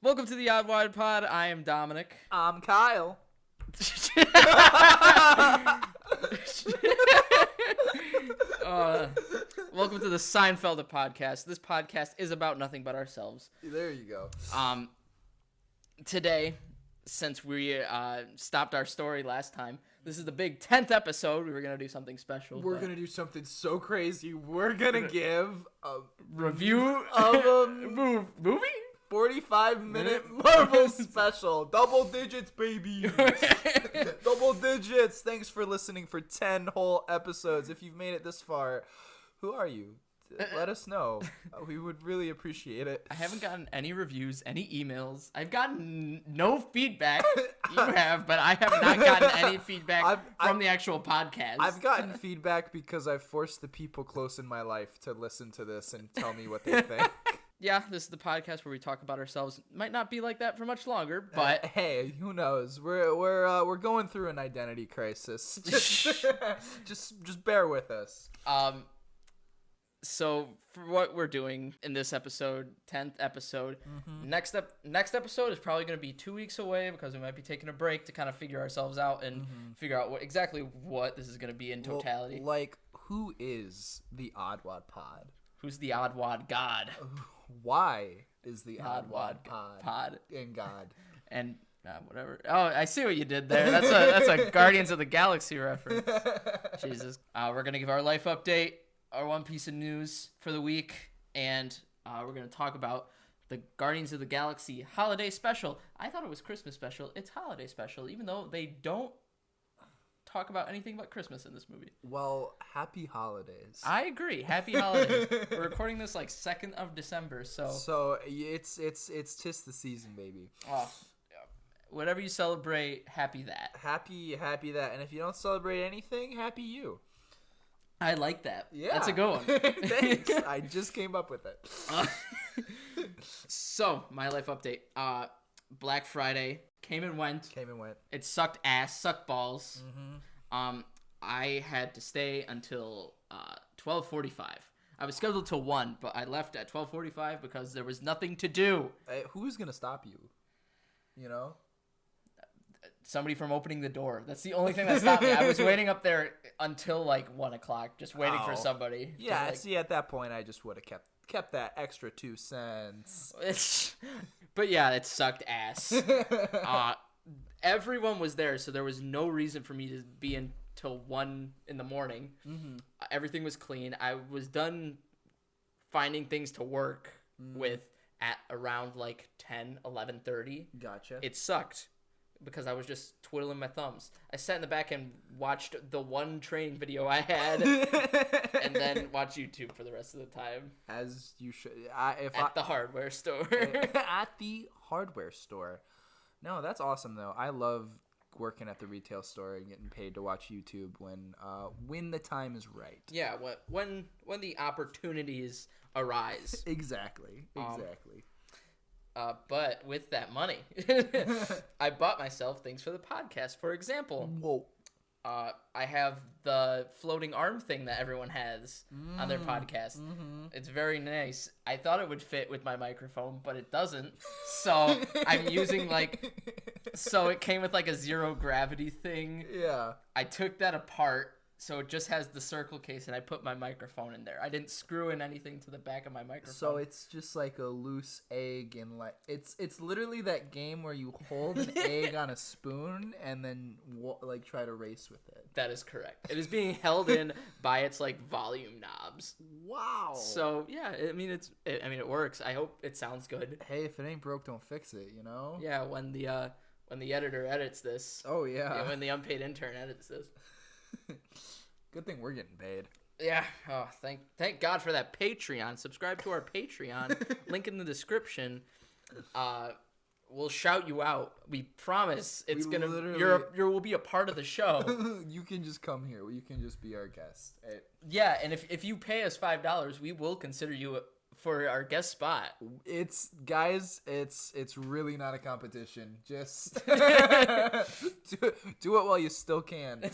Welcome to the OddWadPod. I am Dominic. I'm Kyle. Welcome to the Seinfeld podcast. This podcast is about nothing but ourselves. There you go. Today, since we stopped our story last time, this is the big 10th episode. We were going to do something special. We're going to do something so crazy. We're going to give a review of a movie? 45-minute Marvel special. Double digits, baby. Double digits. Thanks for listening for 10 whole episodes. If you've made it this far, who are you? Let us know. We would really appreciate it. I haven't gotten any reviews, any emails. I've gotten no feedback. You have, but I have not gotten any feedback from the actual podcast. I've gotten feedback because I've forced the people close in my life to listen to this and tell me what they think. Yeah, this is the podcast where we talk about ourselves. Might not be like that for much longer, but hey, who knows? We're going through an identity crisis. Just bear with us. So for what we're doing in this episode, 10th episode, next episode is probably going to be 2 weeks away because we might be taking a break to kind of figure ourselves out and figure out exactly what this is going to be in totality. Well, like, who is the OddWadPod? Who's the OddWad God? Why is the OddWad Pod in God? And whatever. Oh, I see what you did there. That's a Guardians of the Galaxy reference. Jesus. We're gonna give our life update, our one piece of news for the week, and we're gonna talk about the Guardians of the Galaxy holiday special. I thought it was Christmas special. It's holiday special, even though they don't talk about anything but Christmas in this movie. Well, happy holidays. I agree. Happy holidays. We're recording this like 2nd of December, so it's tis the season, baby. Whatever you celebrate, happy that. Happy that. And if you don't celebrate anything, happy you. I like that. Yeah. That's a good one. Thanks. I just came up with it. So, my life update. Black Friday came and went. It sucked ass, sucked balls. I had to stay until 12:45. I was scheduled till 1, but I left at 12:45 because there was nothing to do. Who's gonna stop you? You know? Somebody from opening the door. That's the only thing that stopped me. I was waiting up there until like 1 o'clock, just waiting for somebody. Yeah, see, at that point, I just would have kept that extra 2 cents. But yeah, it sucked ass. Everyone was there, so there was no reason for me to be until 1 in the morning. Everything was clean. I was done finding things to work with at around like 11:30. Gotcha. It sucked because I was just twiddling my thumbs. I sat in the back and watched the one training video I had and then watched YouTube for the rest of the time. As you should. At the hardware store. At the hardware store. No, that's awesome, though. I love working at the retail store and getting paid to watch YouTube when the time is right. Yeah, when the opportunities arise. Exactly. But with that money, I bought myself things for the podcast. For example, whoa. I have the floating arm thing that everyone has on their podcast. It's very nice. I thought it would fit with my microphone, but it doesn't. So I'm using so it came with like a zero gravity thing. Yeah. I took that apart. So it just has the circle case, and I put my microphone in there. I didn't screw in anything to the back of my microphone. So it's just like a loose egg, and like it's literally that game where you hold an egg on a spoon and then try to race with it. That is correct. It is being held in by its like volume knobs. Wow. So yeah, it works. I hope it sounds good. Hey, if it ain't broke, don't fix it. You know. Yeah, when the editor edits this. Oh yeah. When the unpaid intern edits this. Good thing we're getting paid. Yeah. Oh, thank God for that Patreon. Subscribe to our Patreon. Link in the description. We'll shout you out. We promise it's you'll be a part of the show. You can just come here. You can just be our guest. Yeah, and if you pay us $5, we will consider you for our guest spot. It's really not a competition. Just do it while you still can.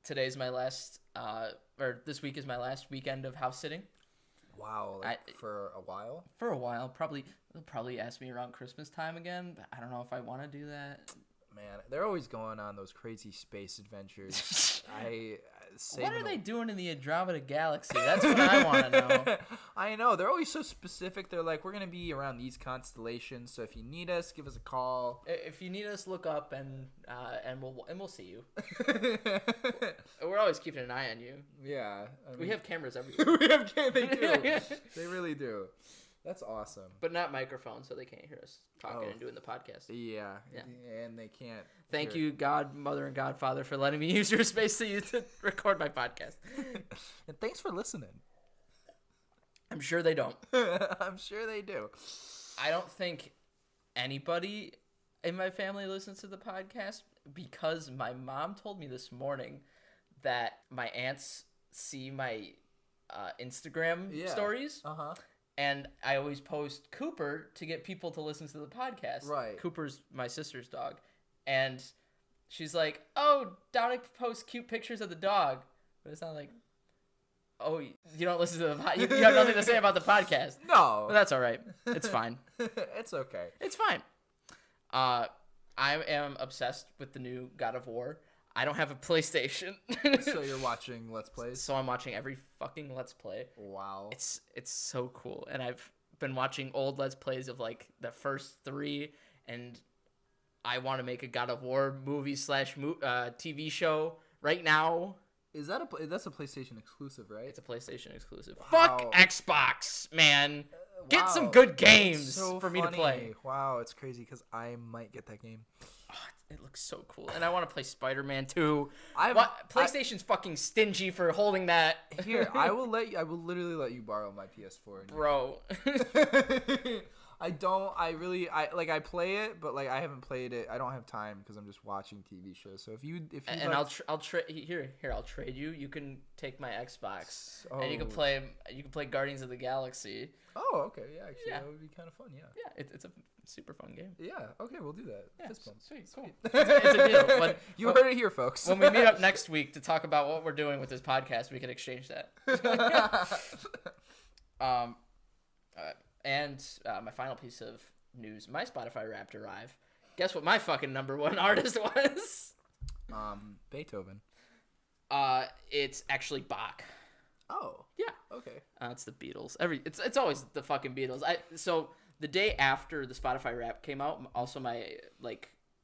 Today's my last, or this week is my last weekend of house sitting. Wow, for a while? For a while. They'll probably ask me around Christmas time again, but I don't know if I want to do that. Man, they're always going on those crazy space adventures. What are they doing in the Andromeda Galaxy? That's what I want to know. I know. They're always so specific. They're like, we're going to be around these constellations, so if you need us, give us a call. If you need us, look up, and we'll see you. We're always keeping an eye on you. Yeah. We have cameras everywhere. They do. They really do. That's awesome. But not microphones, so they can't hear us talking and doing the podcast. Yeah. And they can't. Thank you, Godmother and Godfather, for letting me use your space to record my podcast. And thanks for listening. I'm sure they don't. I'm sure they do. I don't think anybody in my family listens to the podcast because my mom told me this morning that my aunts see my Instagram stories. Uh-huh. And I always post Cooper to get people to listen to the podcast. Right. Cooper's my sister's dog. And she's like, oh, Dominic posts cute pictures of the dog. But it's not like, oh, you don't listen to the podcast. You have nothing to say about the podcast. No. But that's all right. It's fine. It's okay. It's fine. I am obsessed with the new God of War. I don't have a PlayStation. So you're watching Let's Plays? So I'm watching every fucking Let's Play. Wow. It's so cool. And I've been watching old Let's Plays of like the first 3, and I want to make a God of War movie / TV show right now. Is that that's a PlayStation exclusive, right? It's a PlayStation exclusive. Wow. Fuck Xbox, man. Get Wow. some good games So for me to play. Wow, it's crazy because I might get that game. Oh, it looks so cool. And I want to play Spider-Man 2. PlayStation's fucking stingy for holding that. Here, I will literally let you borrow my PS4. Bro. I play it, but like I haven't played it. I don't have time because I'm just watching TV shows. So if you and like... I'll trade here I'll trade you. You can take my Xbox and you can Oh. play Guardians of the Galaxy. Oh, okay, yeah, actually that would be kind of fun. Yeah, It's a super fun game. Yeah, okay, we'll do that. Yeah, Fist bump. sweet, cool. It's a deal. You heard it here, folks. When we meet up next week to talk about what we're doing with this podcast, we can exchange that. And my final piece of news: my Spotify Wrapped arrived. Guess what my fucking #1 artist was? Beethoven. It's actually Bach. Oh. Yeah. Okay. It's the Beatles. It's always the fucking Beatles. So the day after the Spotify Wrapped came out, also my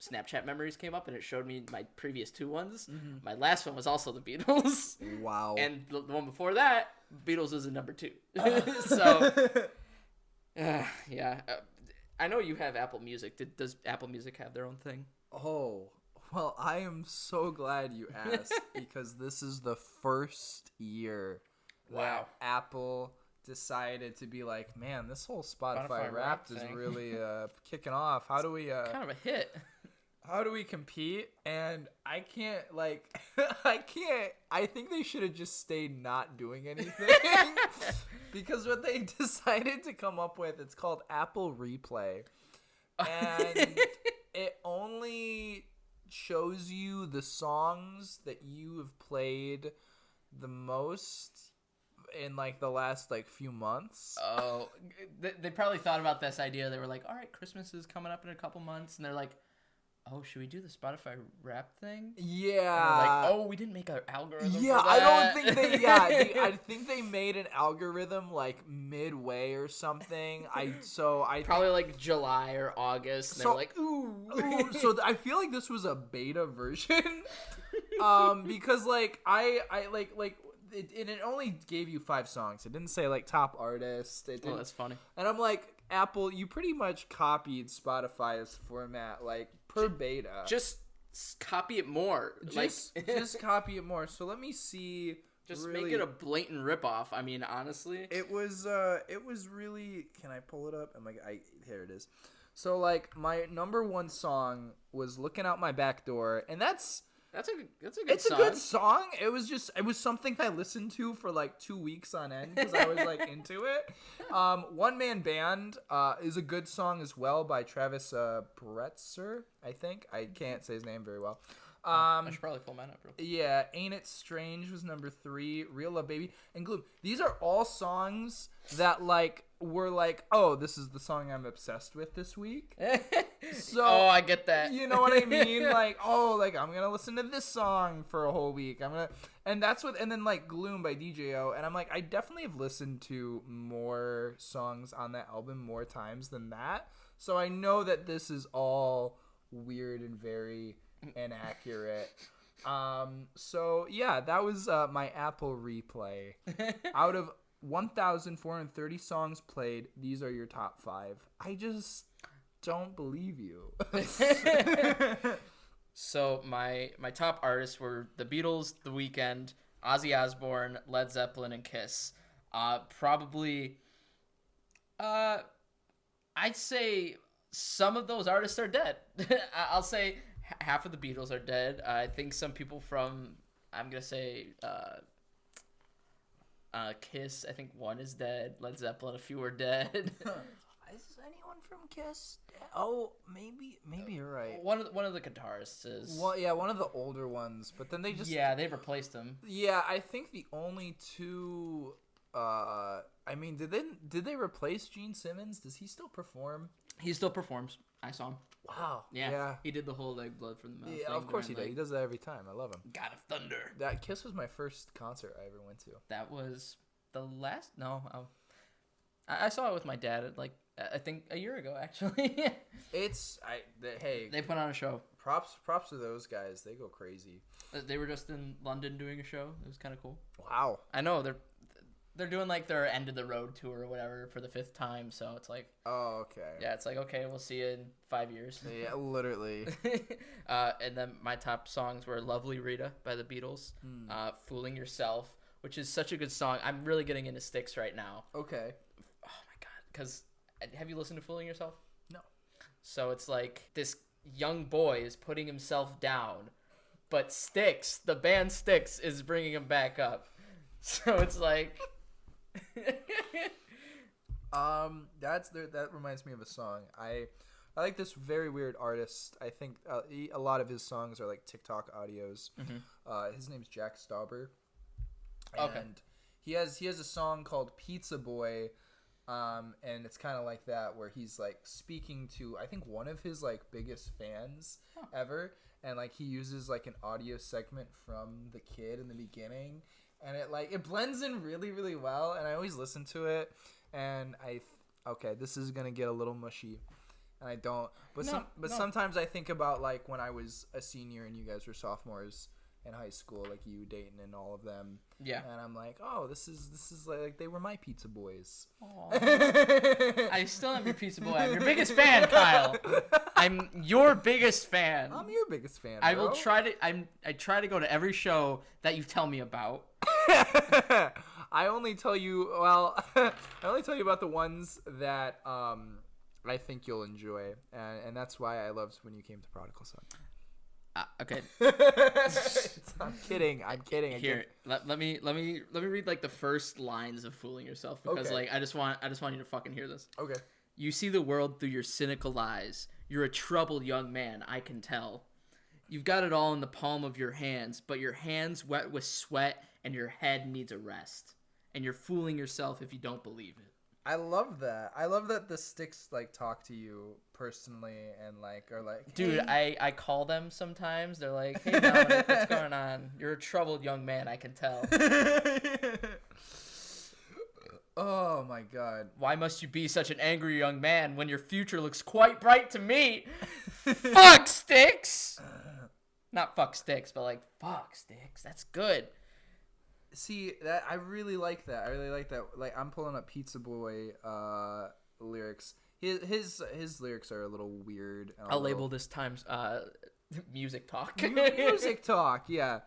Snapchat memories came up, and it showed me my previous 2 ones. Mm-hmm. My last one was also the Beatles. Wow. And the one before that, Beatles was a #2. So. Yeah. I know you have Apple Music. Does Apple Music have their own thing? Oh, well, I am so glad you asked because this is the first year that Apple decided to be like, man, this whole Spotify Wrapped is really kicking off. How do we kind of a hit. How do we compete? And I can't I think they should have just stayed not doing anything. Because what they decided to come up with, it's called Apple Replay. And it only shows you the songs that you have played the most in like the last few months. Oh, they probably thought about this idea. They were like, all right, Christmas is coming up in a couple months. And they're like, oh, should we do the Spotify Wrapped thing? Yeah. Like, oh, we didn't make an algorithm. Yeah, for that. I don't think they. Yeah, I think they made an algorithm midway or something. I probably like July or August. And so, they're like, ooh. So I feel like this was a beta version, because it only gave you 5 songs. It didn't say top artist. Oh, that's funny. And I'm like, Apple, you pretty much copied Spotify's format per beta. Just copy it more. Just copy it more. So let me see. Just make it a blatant ripoff. I mean, honestly, it was really. Can I pull it up? Here it is. So my #1 song was "Looking Out My Back Door," and that's a good song. It's a good song. It was something I listened to for 2 weeks on end because I was into it. One Man Band is a good song as well by Travis Bretzer, I think. I can't say his name very well. I should probably pull mine up real quick. Yeah, Ain't It Strange was number 3. Real Love Baby and Gloom. These are all songs that like were like, oh, this is the song I'm obsessed with this week. So oh, I get that. You know what I mean? Like, oh, like I'm gonna listen to this song for a whole week. And that's what. And then like Gloom by DJO. And I'm like, I definitely have listened to more songs on that album more times than that. So I know that this is all weird and very inaccurate. So yeah, that was my Apple replay. Out of 1,430 songs played, these are your top 5. I just don't believe you. So my top artists were The Beatles, The Weeknd, Ozzy Osbourne, Led Zeppelin, and Kiss. Probably, I'd say some of those artists are dead. I'll say half of the Beatles are dead. I think some people from, I'm gonna say, Kiss. I think one is dead. Led Zeppelin, a few are dead. Is anyone from Kiss? Oh, maybe you're right. One of the guitarists is. Well, yeah, one of the older ones, but then they just. Yeah, they've replaced him. Yeah, I think the only two. I mean, did they replace Gene Simmons? Does he still perform? He still performs. I saw him. Wow. Yeah. He did the whole like blood from the mouth. Yeah, of course he does. He does that every time. I love him. God of Thunder. That Kiss was my first concert I ever went to. That was the last. No, I saw it with my dad. I think a year ago actually. Hey. They put on a show. Props to those guys. They go crazy. They were just in London doing a show. It was kind of cool. Wow. I know they're doing like their end of the road tour or whatever for the 5th time. So it's like. Oh, okay. Yeah, it's like okay, we'll see you in 5 years. Yeah, literally. And then my top songs were "Lovely Rita" by the Beatles, "Fooling Yourself," which is such a good song. I'm really getting into Styx right now. Okay. Oh my god, because have you listened to "Fooling Yourself"? No. So it's like this young boy is putting himself down, but Styx, the band Styx, is bringing him back up. So it's like. That reminds me of a song. I like this very weird artist. I think a lot of his songs are like TikTok audios. Mm-hmm. His name's Jack Stauber. And okay. He has a song called Pizza Boy, and it's kind of like that where he's like speaking to I think one of his like biggest fans ever, and like he uses like an audio segment from the kid in the beginning, and it blends in really really well, and I always listen to it, and okay, this is gonna get a little mushy, and I don't, but sometimes I think about like when I was a senior and you guys were sophomores in high school, like you, Dayton, and all of them. Yeah. And I'm like, oh, this is like they were my pizza boys. I still am your pizza boy. I'm your biggest fan, Kyle. I'm your biggest fan. I'm your biggest fan. I will try to. I try to go to every show that you tell me about. I only tell you. Well, I only tell you about the ones that I think you'll enjoy, and that's why I loved when you came to Prodigal Son. Okay. I'm kidding. Here, let me read like the first lines of "Fooling Yourself" because like I just want you to fucking hear this. Okay. You see the world through your cynical eyes. You're a troubled young man, I can tell. You've got it all in the palm of your hands, but your hands wet with sweat and your head needs a rest. And you're fooling yourself if you don't believe it. I love that. I love that the Sticks like talk to you personally and like are like, hey. Dude, I call them sometimes. They're like, hey Dominic, what's going on? You're a troubled young man, I can tell. Oh my god. Why must you be such an angry young man when your future looks quite bright to me? Fuck Sticks! Not fuck Sticks, but like fuck Sticks. That's good. See, that I really like that. I really like that. Like I'm pulling up Pizza Boy lyrics. His lyrics are a little weird. I'll label this times music talk. Music talk, yeah.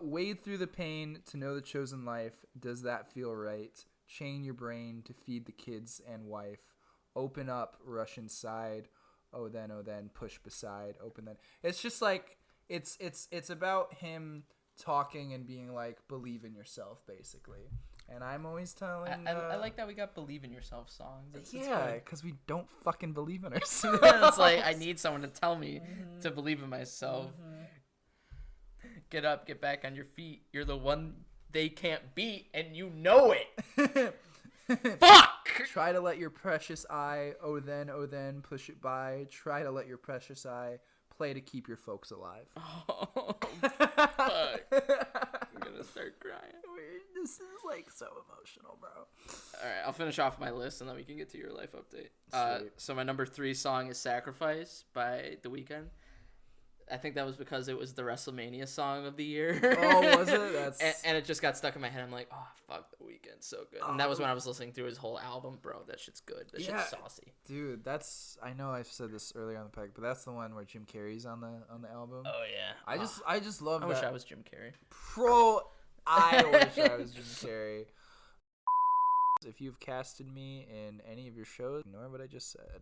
Wade through the pain to know the chosen life. Does that feel right? Chain your brain to feed the kids and wife. Open up, rush inside. Oh then, push beside. Open then. It's just like it's about him talking and being like, believe in yourself, basically. And I'm always telling. I like that we got "Believe in Yourself" songs. It's Yeah, because we don't fucking believe in ourselves. It's like I need someone to tell me to believe in myself. Get up, get back on your feet. You're the one they can't beat, and you know it. Fuck! Try to let your precious eye, oh then, push it by. Try to let your precious eye play to keep your folks alive. Oh, fuck. I'm gonna start crying. This is like so emotional, bro. Alright, I'll finish off my list, and then we can get to your life update. Sweet. So my number 3 song is "Sacrifice" by The Weeknd. I think that was because it was the WrestleMania song of the year. Oh, was it? That's... and it just got stuck in my head. I'm like, oh, fuck, The Weeknd's so good. And that was when I was listening through his whole album. Bro, that shit's good. That shit's saucy. Dude, that's... I know I've said this earlier on the pack, but that's the one where Jim Carrey's on the album. Oh, yeah. I just love that. I wish I was Jim Carrey. I wish I was Jim Carrey. If you've casted me in any of your shows, ignore what I just said.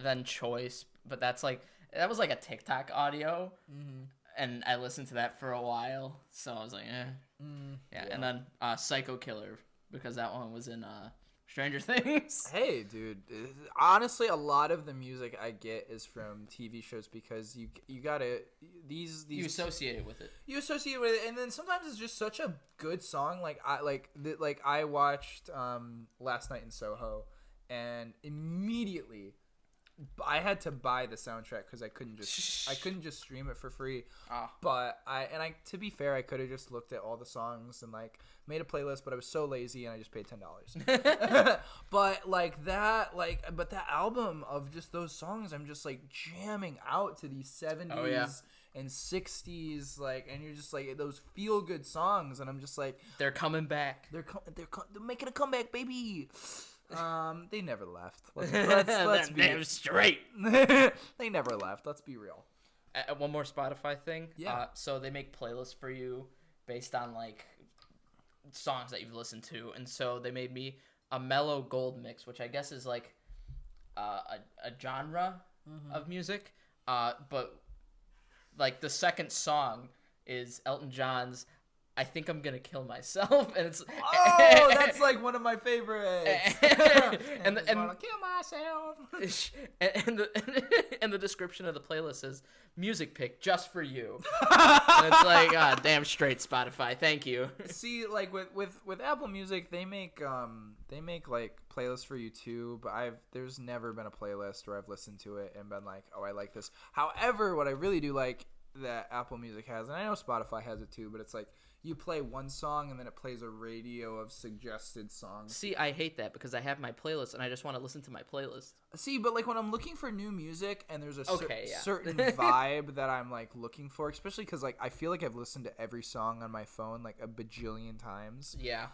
Then "Choice," but that was like a TikTok audio, and I listened to that for a while, so I was like, yeah. And then "Psycho Killer," because that one was in Stranger Things. Hey, dude, honestly, a lot of the music I get is from TV shows because you gotta these you associate it with it. You associate with it, and then sometimes it's just such a good song. Like I watched Last Night in Soho, and immediately I had to buy the soundtrack because I couldn't just stream it for free. But to be fair, I could have just looked at all the songs and like made a playlist, but I was so lazy and I just paid $10. But that album of just those songs, I'm just like jamming out to these 70s and 60s, like, and you're just like those feel good songs, and I'm just like, they're coming back. They're making a comeback, baby. They never left. Let's be damn straight. They never left. Let's be real. One more Spotify thing. Yeah. So they make playlists for you based on like songs that you've listened to, and so they made me a mellow gold mix, which I guess is like a genre of music. But like the second song is Elton John's "I Think I'm Gonna Kill Myself," and it's that's like one of my favorites. and wanna kill myself. And the description of the playlist is "music pick just for you." And it's like, damn straight Spotify, thank you. See, like with Apple Music, they make like playlists for you too, but there's never been a playlist where I've listened to it and been like, oh, I like this. However, what I really do like that Apple Music has, and I know Spotify has it too, but it's like you play one song and then it plays a radio of suggested songs. See, I hate that because I have my playlist and I just want to listen to my playlist. See, but like when I'm looking for new music and there's a certain vibe that I'm like looking for, especially because like I feel like I've listened to every song on my phone like a bajillion times. Yeah.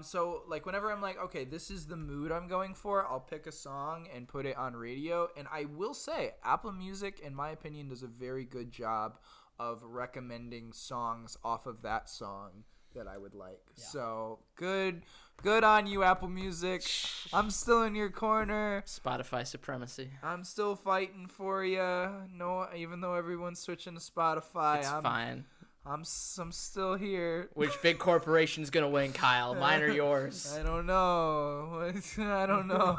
So like whenever I'm like, okay, this is the mood I'm going for, I'll pick a song and put it on radio. And I will say Apple Music, in my opinion, does a very good job of recommending songs off of that song that I would like. Yeah. So good on you, Apple Music. I'm still in your corner. Spotify supremacy. I'm still fighting for you. No, even though everyone's switching to Spotify, it's fine. I'm still here. Which big corporation's gonna win, Kyle? Mine or yours? I don't know. I don't know.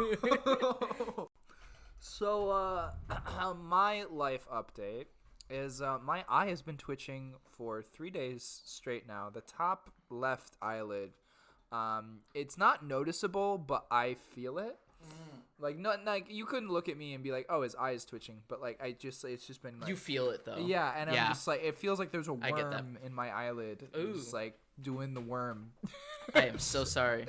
So, my life update is my eye has been twitching for 3 days straight now. The top left eyelid. It's not noticeable, but I feel it. Like you couldn't look at me and be like, oh, his eye is twitching, but like it's just been like, you feel it though. Yeah, and I'm just like, it feels like there's a worm in my eyelid. Ooh. Just like doing the worm. I am so sorry.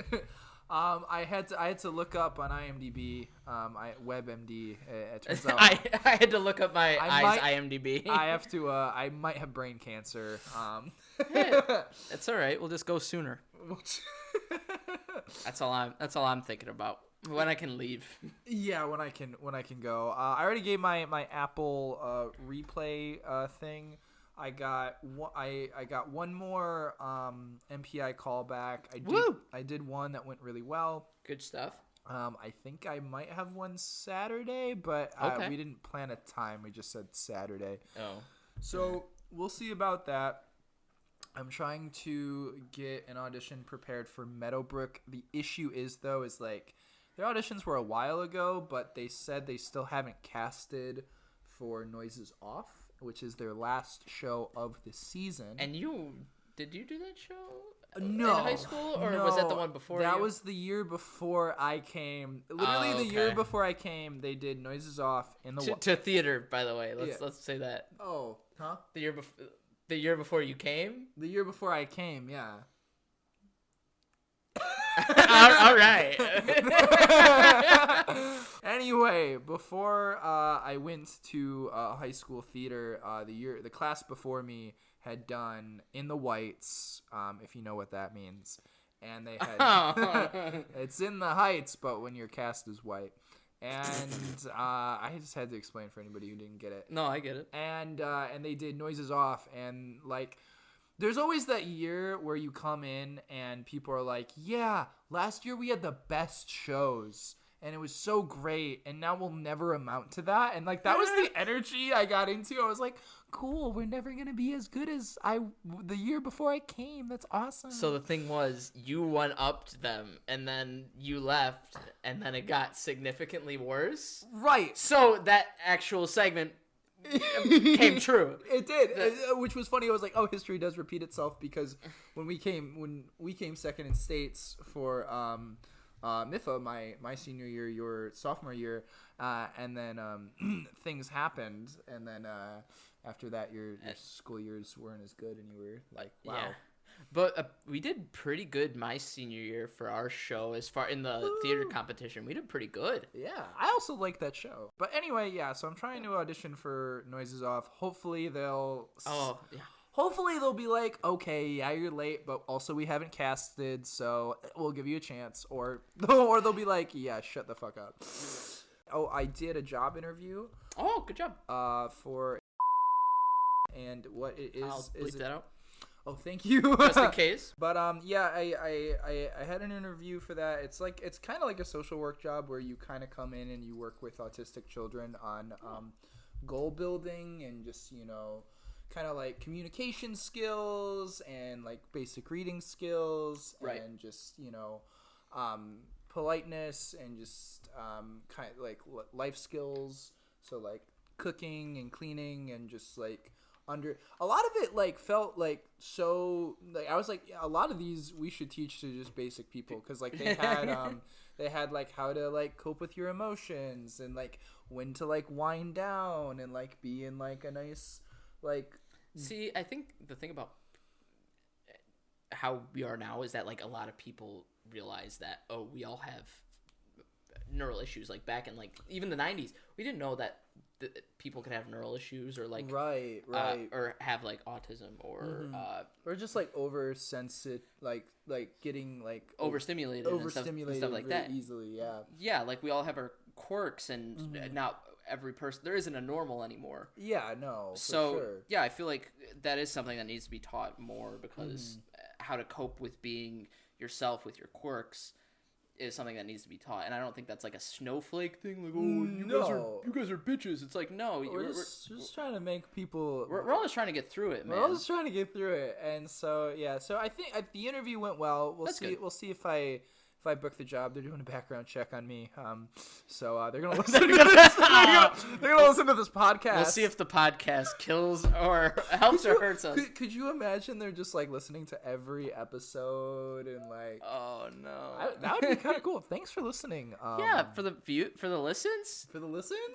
I had to look up on IMDb, WebMD. It turns out I had to look up my eyes IMDb. I have to. I might have brain cancer. It's all right. We'll just go sooner. That's all I'm thinking about. When I can leave. Yeah, when I can go. I already gave my Apple replay thing. I got one more MPI callback. I did one that went really well. Good stuff. I think I might have one Saturday, but we didn't plan a time. We just said Saturday. Oh. So we'll see about that. I'm trying to get an audition prepared for Meadowbrook. The issue is like their auditions were a while ago, but they said they still haven't casted for Noises Off, which is their last show of the season. And did you do that show? No. In high school, or was that the one before? That was the year before I came. Literally, the year before I came, they did Noises Off in the to theater. By the way, let's say that. Oh, huh? The year before you came. The year before I came, yeah. All right. Anyway, before I went to high school theater, the class before me had done In the Whites, if you know what that means, and they had it's in the Heights, but when your cast is white, and I just had to explain for anybody who didn't get it. No, I get it. And they did Noises Off, and like. There's always that year where you come in and people are like, yeah, last year we had the best shows and it was so great and now we'll never amount to that. And like that was the energy I got into. I was like, cool, we're never going to be as good as the year before I came. That's awesome. So the thing was, you went up to them and then you left and then it got significantly worse. Right. So that actual segment came true. It did, which was funny. I was like, "Oh, history does repeat itself," because when we came second in states for MIFA, my senior year, your sophomore year, and then things happened, and then after that, your school years weren't as good, and you were like, "Wow." Yeah. But we did pretty good my senior year for our show. As far in the theater competition, we did pretty good. Yeah, I also like that show. But anyway, yeah. So I'm trying to audition for Noises Off. Hopefully they'll. Oh yeah. Hopefully they'll be like, okay, yeah, you're late, but also we haven't casted, so we'll give you a chance. Or they'll be like, yeah, shut the fuck up. Oh, I did a job interview. Oh, good job. For. And what it is? I'll bleep that out. Oh, thank you. Just in case. But yeah, I had an interview for that. It's kind of like a social work job where you kind of come in and you work with autistic children on goal building and just, you know, kind of like communication skills and like basic reading skills, right. And just, you know, politeness and just kind of like life skills. So like cooking and cleaning and just like a lot of it like felt like so like I was like, yeah, a lot of these we should teach to just basic people, because like they had like how to like cope with your emotions and like when to like wind down and like be in like a nice like. See, I think the thing about how we are now is that like a lot of people realize that, oh, we all have neural issues. Like back in like even the 90s, we didn't know that people could have neural issues or like right or have like autism or just like oversensitive, like getting like overstimulated and stuff like that easily. Yeah, like we all have our quirks, and not every person, there isn't a normal anymore. Yeah, no, so for sure. Yeah, I feel like that is something that needs to be taught more, because how to cope with being yourself with your quirks is something that needs to be taught. And I don't think that's like a snowflake thing, like, oh, you guys are bitches. It's like, no, we're just trying to make people, we're all just trying to get through it, man. We're all just trying to get through it. And so yeah, so I think the interview went well. We'll see if I book the job. They're doing a background check on me, so they're gonna listen to this. They're gonna listen to this podcast. We'll see if the podcast kills or helps or hurts us. Could you imagine they're just like listening to every episode and like, oh no, that would be kind of cool. Thanks for listening. Yeah, for the listens.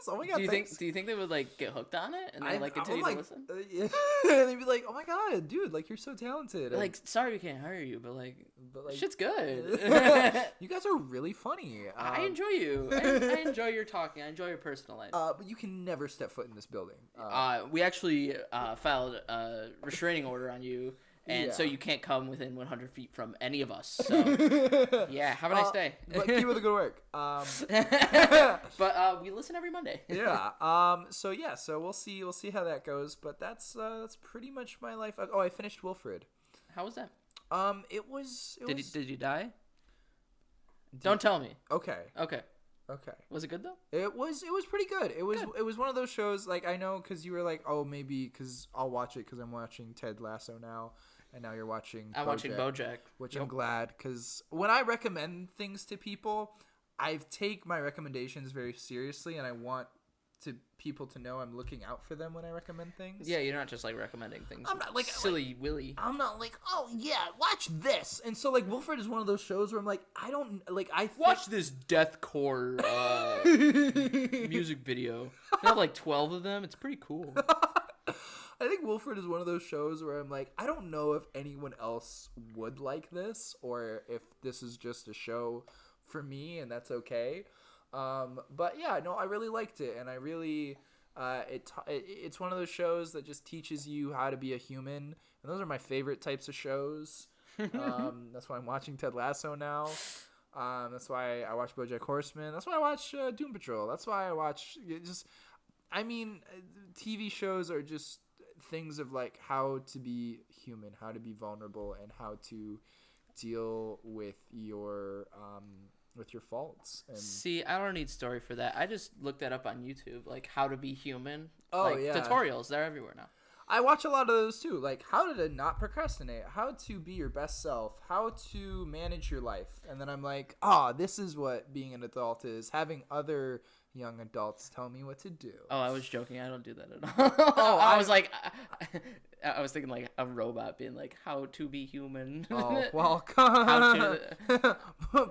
Oh my god, do you think they would like get hooked on it and then like continue to listen? Yeah. They'd be like, oh my god, dude, like you're so talented. Like, sorry we can't hire you, but like shit's good. You guys are really funny. I enjoy you. I enjoy your talking. I enjoy your personal life. But you can never step foot in this building. We actually filed a restraining order on you, and so you can't come within 100 feet from any of us. So, yeah, have a nice day. But keep up the good work. But we listen every Monday. Yeah. So we'll see how that goes. But that's pretty much my life. Oh, I finished Wilfred. How was that? It was. Did you die? Don't tell me. Okay. Was it good though? It was pretty good. It was one of those shows, like, I know because you were like, oh, maybe because I'll watch it because I'm watching Ted Lasso now, and now you're watching I'm watching BoJack. Which I'm glad, because when I recommend things to people, I take my recommendations very seriously, and I want people to know I'm looking out for them when I recommend things. Yeah, you're not just like recommending things. I'm not like silly willy. I'm not like, oh yeah, watch this. And so like Wilfred is one of those shows where I'm like, I don't like watch this deathcore music video. I have like 12 of them. It's pretty cool. I think Wilfred is one of those shows where I'm like, I don't know if anyone else would like this, or if this is just a show for me, and that's okay. But yeah, no, I really liked it, and I really, it's one of those shows that just teaches you how to be a human, and those are my favorite types of shows. That's why I'm watching Ted Lasso now. That's why I watch BoJack Horseman. That's why I watch Doom Patrol. That's why I watch TV shows are just things of like how to be human, how to be vulnerable, and how to deal with your faults. And see, I don't need story for that. I just looked that up on YouTube, like how to be human. Oh, like, yeah, tutorials, they're everywhere now. I watch a lot of those too, like how to not procrastinate, how to be your best self, how to manage your life. And then I'm like, this is what being an adult is, having other young adults tell me what to do. Oh, I was joking. I don't do that at all. I was like, I was thinking like a robot being like, how to be human. Oh, well,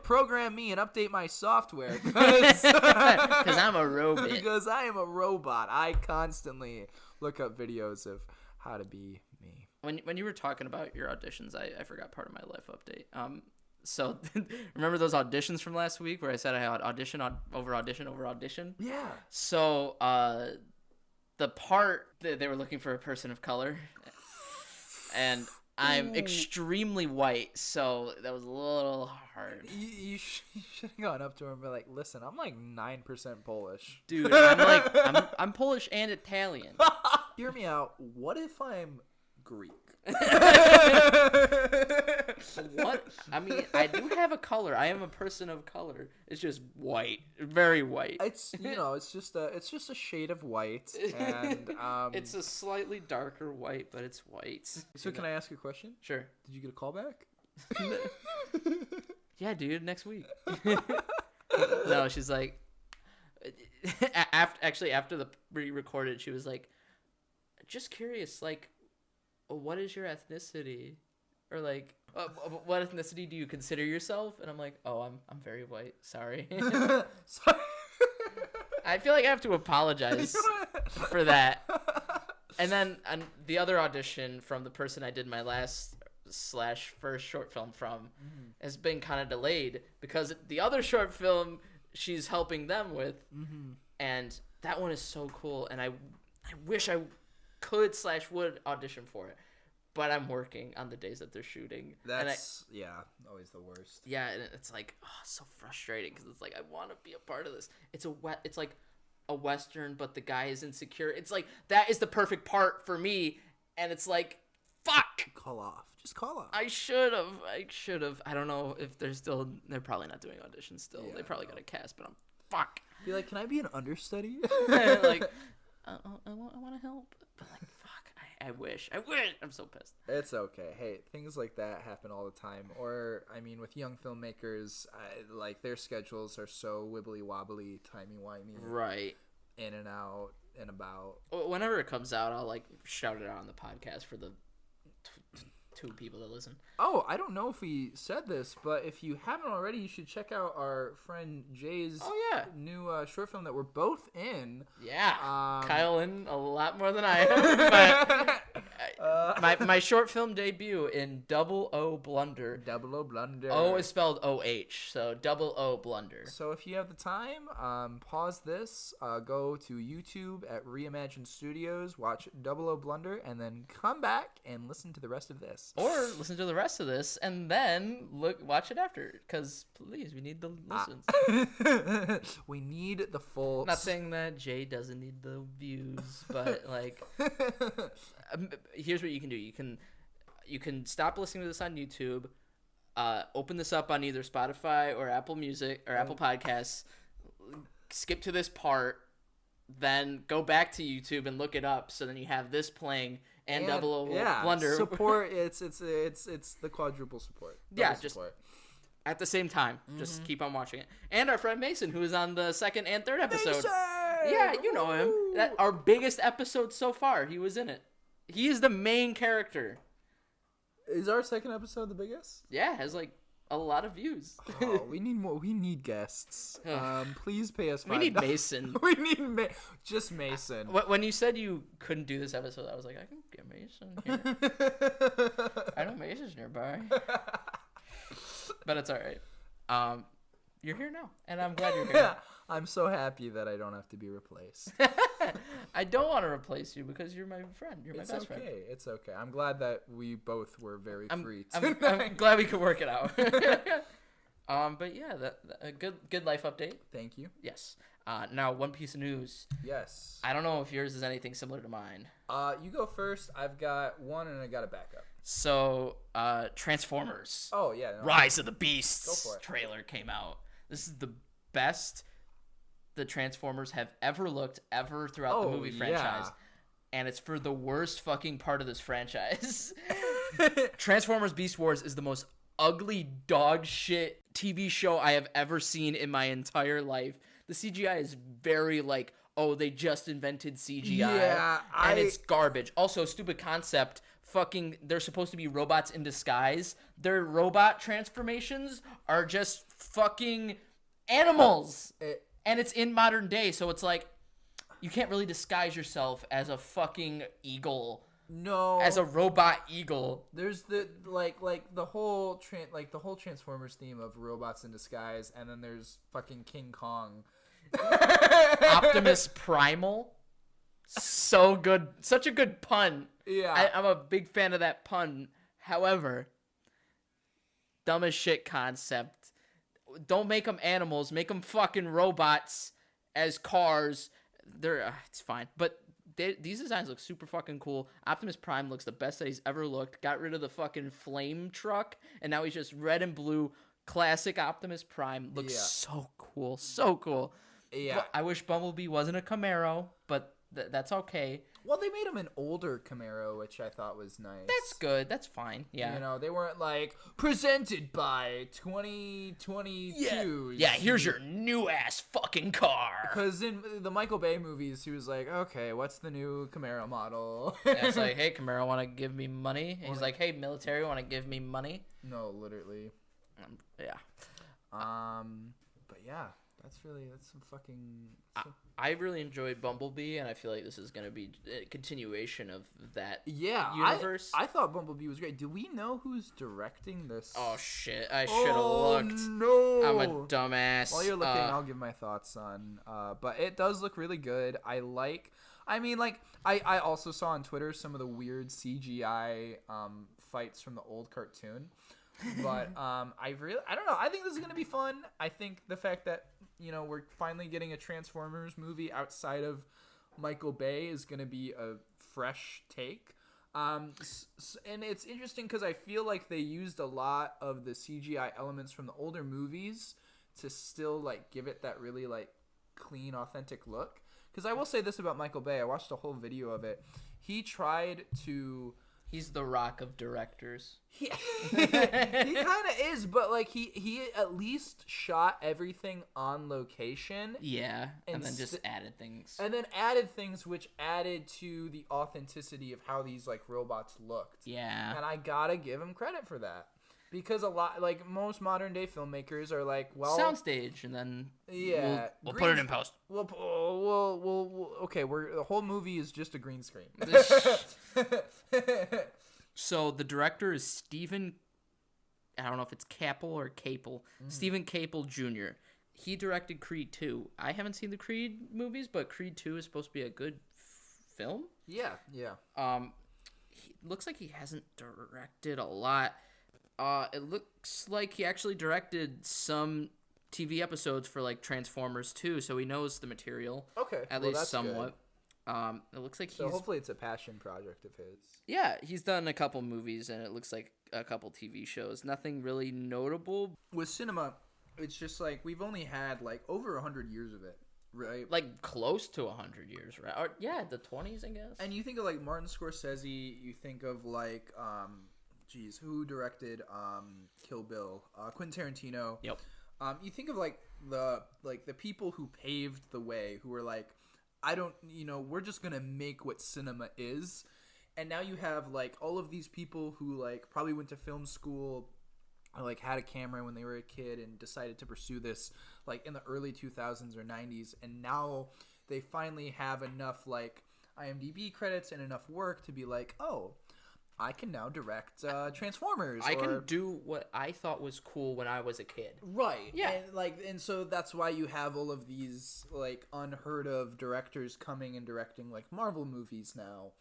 program me and update my software because I'm a robot. Because I am a robot. I constantly look up videos of how to be me. When you were talking about your auditions, I forgot part of my life update. So remember those auditions from last week where I said I had audition over audition? Yeah. So the part that they were looking for a person of color, and I'm extremely white, so that was a little hard. You should have gone up to her and be like, listen, I'm like 9% Polish. Dude, I'm Polish and Italian. Hear me out. What if I'm Greek? What? I mean, I do have a color. I am a person of color. It's just white, very white. It's it's just a shade of white, and it's a slightly darker white, but it's white. So can I ask you a question? Sure. Did you get a call back? Yeah, dude. Next week. No, she's like, after the re-recorded, she was like, just curious, like, what is your ethnicity, or like what ethnicity do you consider yourself? And I'm like, I'm very white, sorry. Sorry. I feel like I have to apologize for that. And then the other audition from the person I did my last / first short film from has been kind of delayed because the other short film she's helping them with, and that one is so cool, and I wish I could / would audition for it, but I'm working on the days that they're shooting. That's always the worst. Yeah, and it's like so frustrating because it's like I want to be a part of this. It's like a Western, but the guy is insecure. It's like that is the perfect part for me, and it's like fuck. Just call off. I should have. I don't know if they're probably not doing auditions still. Yeah, they probably got a cast, but I'm fuck. Be like, can I be an understudy? Like, I want to help, but like, fuck, I wish. I'm so pissed. It's okay. Hey, things like that happen all the time. Or, I mean, with young filmmakers, like, their schedules are so wibbly-wobbly, timey-wimey. Right. In and out and about. Whenever it comes out, I'll, like, shout it out on the podcast for the two people that listen. Oh, I don't know if we said this, but if you haven't already, you should check out our friend Jay's new short film that we're both in. Yeah, Kyle in a lot more than I am. But my short film debut in O Blunder. O Blunder. O is spelled O-H, so O Blunder. So if you have the time, pause this, go to YouTube at Reimagine Studios, watch O Blunder, and then come back and listen to the rest of this. Or listen to the rest of this and then watch it after, because please, we need the listens. We need the full. I'm not saying that Jay doesn't need the views, but like, here's what you can do. You can stop listening to this on YouTube. Open this up on either Spotify or Apple Music or Apple Podcasts. Skip to this part, then go back to YouTube and look it up. So then you have this playing and double yeah, blunder. Support. It's the quadruple support. Yeah, just at the same time. Just keep on watching it. And our friend Mason, who is on the second and third episode. Mason! Yeah, you know him. Our biggest episode so far. He was in it. He is the main character. Is our second episode the biggest? Yeah, has like a lot of views. Oh, we need more. We need guests. Please pay us $5. We need Mason. We need just Mason. When you said you couldn't do this episode, I was like, I can get Mason here. I know Mason's nearby. But it's all right. You're here now, and I'm glad you're here. Yeah, I'm so happy that I don't have to be replaced. I don't want to replace you because you're my friend. You're my best friend. It's okay. I'm glad that we both were very free. I'm glad we could work it out. But yeah, a good life update. Thank you. Yes. Now, one piece of news. Yes. I don't know if yours is anything similar to mine. You go first. I've got one, and I got a backup. So, Transformers. Oh yeah. No, Rise of the Beasts. Go for it. Trailer came out. This is the best the Transformers have ever looked throughout the movie franchise. And it's for the worst fucking part of this franchise. Transformers Beast Wars is the most ugly dog shit TV show I have ever seen in my entire life. The CGI is very like, oh, they just invented CGI. Yeah, and it's garbage. Also, stupid concept. Fucking, they're supposed to be robots in disguise. Their robot transformations are just fucking animals. And it's in modern day, so it's like, you can't really disguise yourself as a fucking eagle. No. As a robot eagle. There's the the whole Transformers theme of robots in disguise, and then there's fucking King Kong. Optimus Primal. So good. Such a good pun. Yeah. I'm a big fan of that pun. However, dumb as shit concept. Don't make them animals. Make them fucking robots as cars. It's fine. But these designs look super fucking cool. Optimus Prime looks the best that he's ever looked. Got rid of the fucking flame truck, and now he's just red and blue. Classic Optimus Prime looks so cool. So cool. Yeah. I wish Bumblebee wasn't a Camaro, but that's okay. Well, they made him an older Camaro, which I thought was nice. That's good. That's fine. Yeah. You know, they weren't like, presented by 2022. Yeah, here's your new ass fucking car. Because in the Michael Bay movies, he was like, okay, what's the new Camaro model? Yeah, it's like, hey, Camaro, want to give me money? And he's like, hey, military, want to give me money? No, literally. Yeah. But yeah. That's some fucking... I really enjoyed Bumblebee, and I feel like this is going to be a continuation of that universe. I thought Bumblebee was great. Do we know who's directing this? Oh, shit. I should have looked. No. I'm a dumbass. While you're looking, I'll give my thoughts on... but it does look really good. I also saw on Twitter some of the weird CGI fights from the old cartoon. But I don't know. I think this is gonna be fun. I think the fact that we're finally getting a Transformers movie outside of Michael Bay is gonna be a fresh take. And it's interesting because I feel like they used a lot of the CGI elements from the older movies to still like give it that really like clean, authentic look. Because I will say this about Michael Bay. I watched a whole video of it. He tried to... He's the Rock of directors. He kind of is, but like he at least shot everything on location. Yeah, and then just added things. And then added things which added to the authenticity of how these like robots looked. Yeah. And I gotta give him credit for that. Because a lot, like most modern day filmmakers are like, well, soundstage, and then we'll put it in post. We'll okay. The whole movie is just a green screen. So the director is Stephen. I don't know if it's Capel or Capel. Stephen Capel Jr. He directed Creed 2. I haven't seen the Creed movies, but Creed 2 is supposed to be a good film. Yeah. Looks like he hasn't directed a lot. It looks like he actually directed some TV episodes for like Transformers 2, so he knows the material. Okay, at least somewhat. It looks like so hopefully it's a passion project of his. Yeah, he's done a couple movies, and it looks like a couple TV shows. Nothing really notable. With cinema, it's just like we've only had like over 100 years of it. Right. Like close to 100 years, right? Or, yeah, the 20s, I guess. And you think of like Martin Scorsese, you think of like who directed Kill Bill? Quentin Tarantino. Yep. You think of like the people who paved the way, who were like, we're just gonna make what cinema is. And now you have like all of these people who like probably went to film school or like had a camera when they were a kid and decided to pursue this like in the early 2000s or 90s, and now they finally have enough like IMDb credits and enough work to be like, oh, I can now direct Transformers. I can do what I thought was cool when I was a kid. Right. Yeah. And so that's why you have all of these like unheard of directors coming and directing like Marvel movies now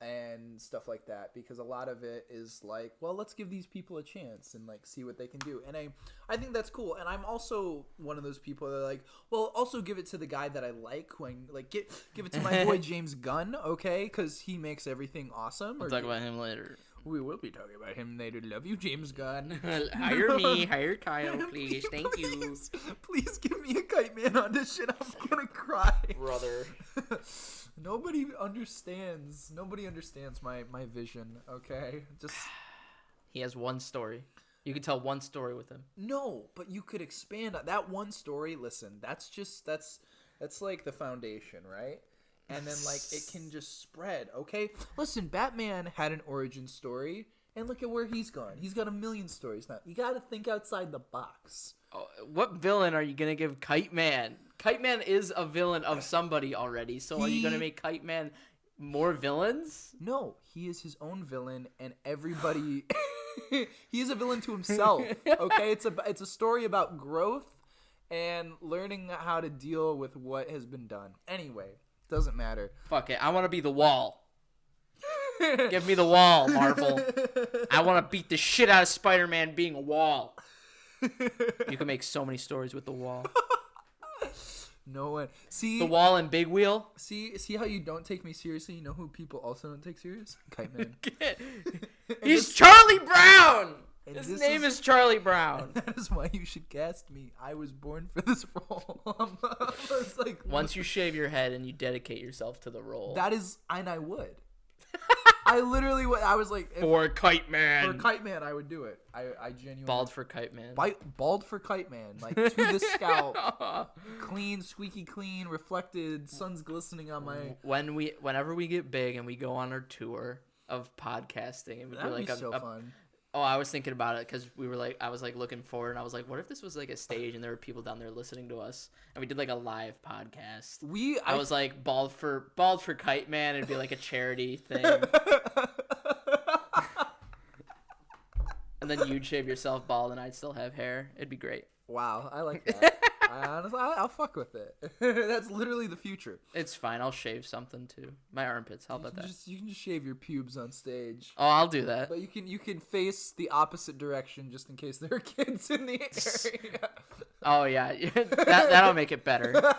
and stuff like that, because a lot of it is like, well, let's give these people a chance and like see what they can do. And I think that's cool. And I'm also one of those people that are like, well, also give it to the guy that I like, who I like, give it to my boy James Gunn, okay, because he makes everything awesome. We'll talk about him later. We will be talking about him later. Love you, James Gunn. Hire me, hire Kyle, please. Thank you. Please give me a Kite-man audition. I'm gonna cry, brother. Nobody understands my vision, okay? Just he has one story. You can tell one story with him. No, but you could expand on that one story. Listen, that's like the foundation, right? And then like it can just spread, okay? Listen, Batman had an origin story, and look at where he's gone. He's got a million stories now. You got to think outside the box. Oh, what villain are you gonna give Kite-man? Kite-man is a villain of somebody already, so are you gonna make Kite-man more villains? No, he is his own villain, and everybody he is a villain to himself. Okay, it's a story about growth and learning how to deal with what has been done. Anyway, doesn't matter. Fuck it, I want to be the Wall. Give me the Wall, Marvel. I want to beat the shit out of Spider-Man being a Wall. You can make so many stories with the Wall. No one. See the Wall and Big Wheel. See how you don't take me seriously. You know who people also don't take serious? Kite-man. He's Charlie Brown. His name is Charlie Brown. That is why you should cast me. I was born for this role. Like, once you shave your head and you dedicate yourself to the role. And I would. I literally would. I was like, for Kite-man. For Kite-man, I would do it. I genuinely. Bald for Kite-man. Bald for Kite-man, like to the scalp, clean, squeaky clean, reflected, sun's glistening on my. Whenever we get big and we go on our tour of podcasting, and we do like so fun. Oh, I was thinking about it because I was like looking forward, and I was like, what if this was like a stage and there were people down there listening to us, and we did like a live podcast. I was like bald for Kite-man. It'd be like a charity thing. And then you'd shave yourself bald, and I'd still have hair. It'd be great. Wow, I like that. Honestly, I'll fuck with it. That's literally the future. It's fine. I'll shave something too. My armpits. How about that? You can just shave your pubes on stage. Oh, I'll do that. But you can face the opposite direction just in case there are kids in the area. Oh yeah, that'll make it better.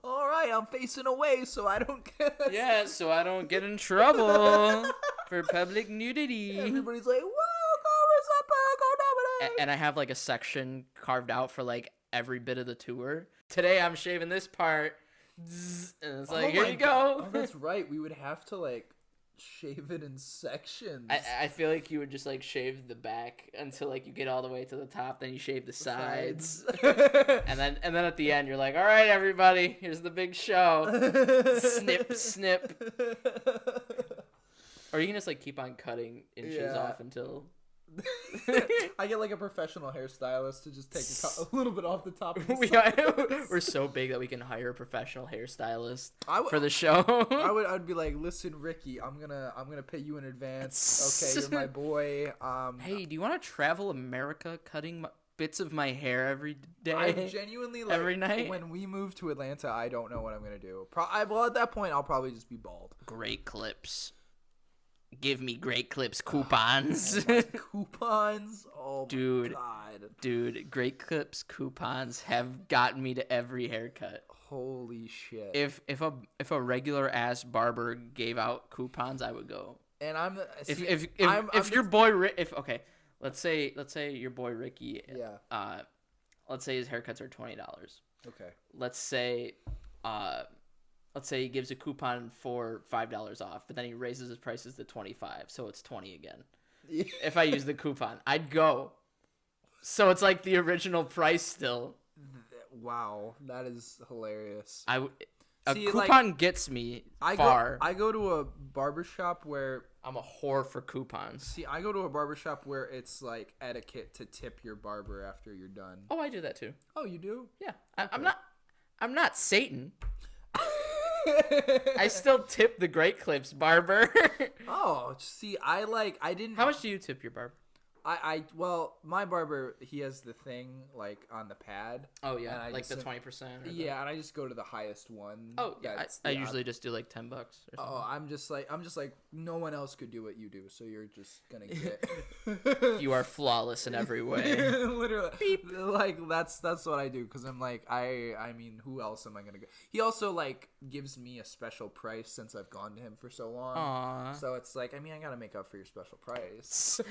All right, I'm facing away so I don't get in trouble for public nudity. Everybody's like, "Whoa, Dominic!" And I have like a section carved out for like every bit of the tour. Today I'm shaving this part, and it's like, here you go. Oh, that's right. We would have to like shave it in sections. I feel like you would just like shave the back until like you get all the way to the top, then you shave the sides. and then at the end you're like, all right everybody, here's the big show. Snip snip. Or you can just like keep on cutting inches off until I get like a professional hairstylist to just take a little bit off the top of we're so big that we can hire a professional hairstylist for the show. I'd be like, listen, Ricky, I'm gonna pay you in advance. Okay, you're my boy. Hey, do you want to travel America cutting bits of my hair every day? I genuinely like every night. When we move to Atlanta, I don't know what I'm gonna do. Well, at that point, I'll probably just be bald. Great clips. Give me Great Clips coupons. Coupons? Oh my god. Dude, Great Clips coupons have gotten me to every haircut. Holy shit. If a regular ass barber gave out coupons, I would go. And let's say your boy Ricky, yeah. Let's say his haircuts are $20. Okay. Let's say he gives a coupon for $5 off, but then he raises his prices to 25, so it's 20 again. If I use the coupon, I'd go. So it's like the original price still. Wow, that is hilarious. A coupon gets me far. I go to a barbershop where I'm a whore for coupons. See, I go to a barbershop where it's like etiquette to tip your barber after you're done. Oh, I do that too. Oh, you do? Yeah. Okay. I'm not Satan. I still tip the Great Clips barber. Oh, see, I didn't. How much do you tip your barber? Well, my barber, he has the thing like on the pad. Oh yeah, like the 20%. Yeah, and I just go to the highest one. Oh yeah, I usually just do like $10 or something. Oh, I'm just like no one else could do what you do, so you're just gonna get. You are flawless in every way. Literally, beep. Like that's what I do because I'm like I mean, who else am I gonna go? He also like gives me a special price since I've gone to him for so long. Aww. So it's like, I mean, I gotta make up for your special price.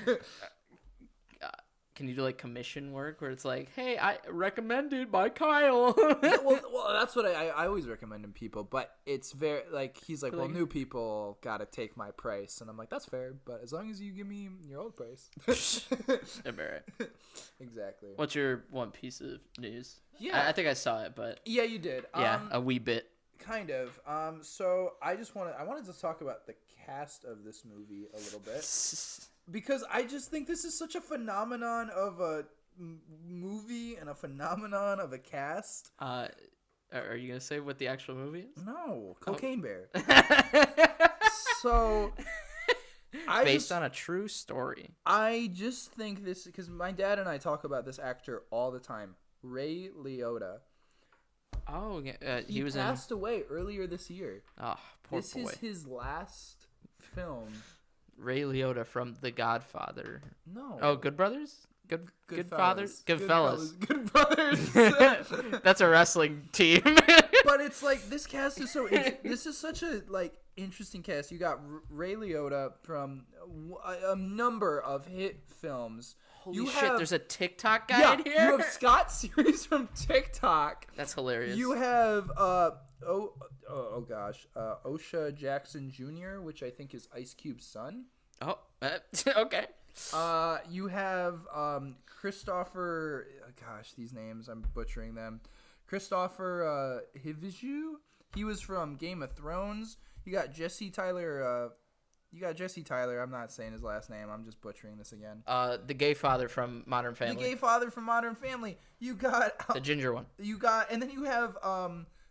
Can you do like commission work where it's like, hey, I recommended by Kyle? Yeah, well, that's what I always recommend to people, but it's very like he's like, well, new people gotta take my price, and I'm like, that's fair, but as long as you give me your old price. Exactly. What's your one piece of news? Yeah, I think I saw it, but yeah, you did. Yeah, a wee bit. Kind of. So I wanted to talk about the cast of this movie a little bit. Because I just think this is such a phenomenon of a movie and a phenomenon of a cast. Are you going to say what the actual movie is? No. Cocaine Bear. So... Based on a true story. I just think this... Because my dad and I talk about this actor all the time. Ray Liotta. Oh, yeah. He passed away earlier this year. Oh, poor boy. This is his last film. Ray Liotta from The Godfather. No. Oh, Good Brothers? Good Fathers? Good Fellas. Good Brothers. That's a wrestling team. But it's like, this cast is so... this is such a, like, interesting cast. You got Ray Liotta from a number of hit films. Holy shit, there's a TikTok guy in here? You have Scott Series from TikTok. That's hilarious. You have, Osha Jackson Jr., which I think is Ice Cube's son. Oh, okay. You have Christopher. Gosh, these names, I'm butchering them. Christopher Hiviju. He was from Game of Thrones. You got Jesse Tyler. I'm not saying his last name. I'm just butchering this again. The gay father from Modern Family. You got the ginger one. And then you have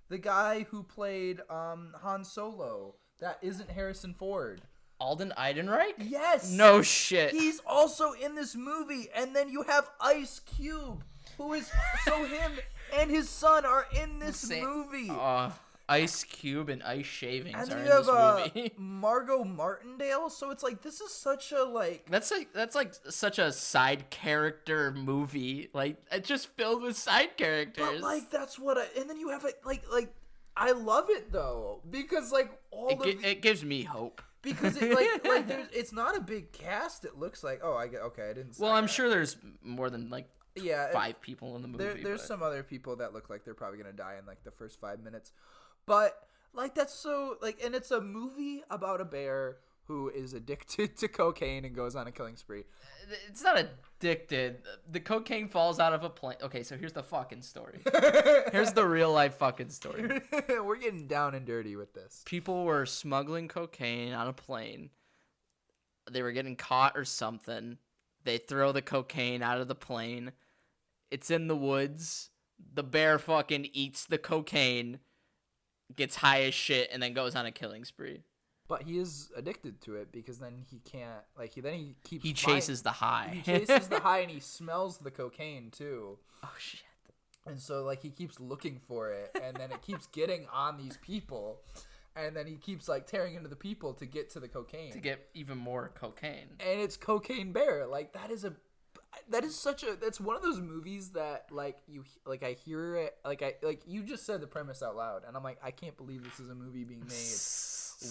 the guy who played Han Solo. That isn't Harrison Ford. Alden Ehrenreich? Yes. No shit. He's also in this movie. And then you have Ice Cube, who is him and his son are in this movie. Ice Cube and Ice Shavings are in this movie. Margot Martindale. So it's like, this is such a like that's like such a side character movie. Like, it's just filled with side characters. But like, that's what and then you have like I love it though, because like it gives me hope. Because it's not a big cast. It looks like I didn't. Well, I'm sure there's more than like 5 people in the movie. There's some other people that look like they're probably gonna die in like the first 5 minutes, but like that's so like, and it's a movie about a bear who is addicted to cocaine and goes on a killing spree. It's not addicted. The cocaine falls out of a plane. Okay, so here's the fucking story. Here's the real life fucking story. We're getting down and dirty with this. People were smuggling cocaine on a plane. They were getting caught or something. They throw the cocaine out of the plane. It's in the woods. The bear fucking eats the cocaine, gets high as shit, and then goes on a killing spree. But he is addicted to it because then he can't, like, he chases the high. He chases the high and he smells the cocaine too. Oh shit. And so like he keeps looking for it, and then it keeps getting on these people, and then he keeps like tearing into the people to get to the cocaine. To get even more cocaine. And it's Cocaine Bear. Like that's one of those movies that like I hear it, like you just said the premise out loud, and I'm like, I can't believe this is a movie being made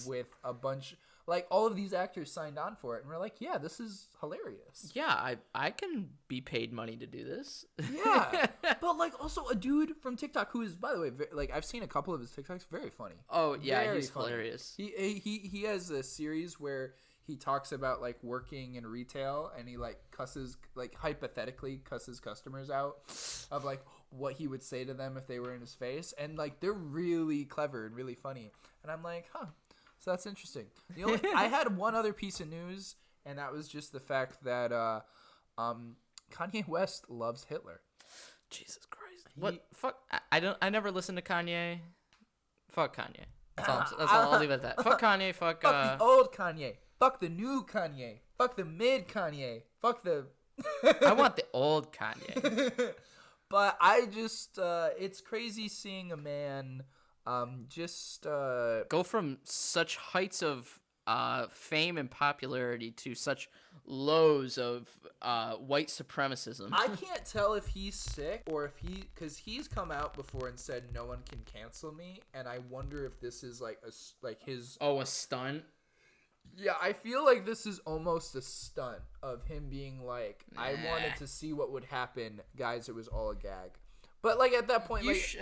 with a bunch Like, all of these actors signed on for it, and we're like, yeah, this is hilarious. Yeah, I can be paid money to do this. Yeah. But, like, also a dude from TikTok who is, by the way, like, I've seen a couple of his TikToks, very funny. Oh, yeah, Very he's funny. hilarious. He has a series where he talks about, like, working in retail, and he, like, hypothetically cusses customers out of, like, what he would say to them if they were in his face. And, like, they're really clever and really funny. And I'm like, huh. So that's interesting. I had one other piece of news, and that was just the fact that Kanye West loves Hitler. Jesus Christ. What? Fuck. I never listened to Kanye. Fuck Kanye. That's all I'll leave it at that. Fuck Kanye. Fuck the old Kanye. Fuck the new Kanye. Fuck the mid Kanye. Fuck the... I want the old Kanye. But I just... it's crazy seeing a man... go from such heights of fame and popularity to such lows of white supremacism. I can't tell if he's sick or if because he's come out before and said no one can cancel me, and I wonder if this is like his a stunt. Yeah, I feel like this is almost a stunt of him being like, I wanted to see what would happen, guys. It was all a gag. But, like, at that point, which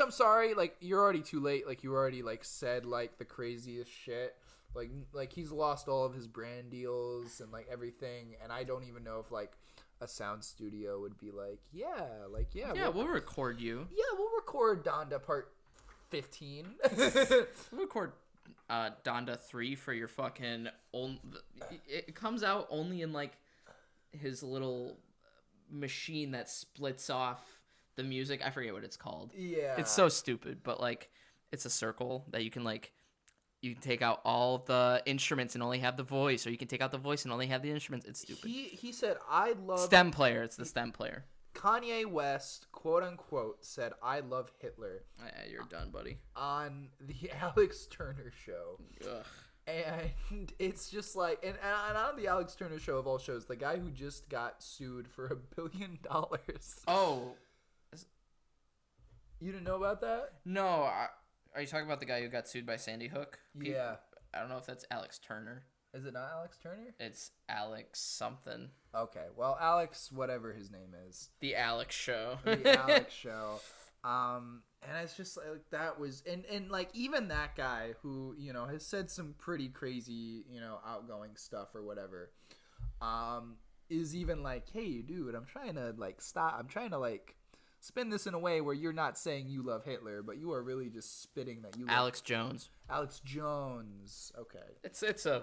I'm sorry, like, you're already too late. Like, you already, like, said, like, the craziest shit. Like he's lost all of his brand deals and, like, everything. And I don't even know if, like, a sound studio would be like, yeah, we'll record you. Yeah, we'll record Donda Part 15. We'll record Donda 3 for your fucking... It comes out only in, like, his little machine that splits off the music. I forget what it's called. Yeah. It's so stupid, but, like, it's a circle that you can, like, you can take out all the instruments and only have the voice, or you can take out the voice and only have the instruments. It's stupid. He said, I love... Stem player. It's the stem player. Kanye West, quote unquote, said, I love Hitler. You're done, buddy. On the Alex Turner show. Ugh. And it's just like, and on the Alex Turner show of all shows, the guy who just got sued for $1 billion. Oh. You didn't know about that? No. Are you talking about the guy who got sued by Sandy Hook? Yeah. I don't know if that's Alex Turner. Is it not Alex Turner? It's Alex something. Okay. Well, Alex, whatever his name is. The Alex Show. The Alex Show. And it's just like that was, and like even that guy who, you know, has said some pretty crazy, you know, outgoing stuff or whatever, is even like, hey, dude, I'm trying to like stop. I'm trying to like spin this in a way where you're not saying you love Hitler, but you are really just spitting that you love Alex Jones. Alex Jones. Okay. It's a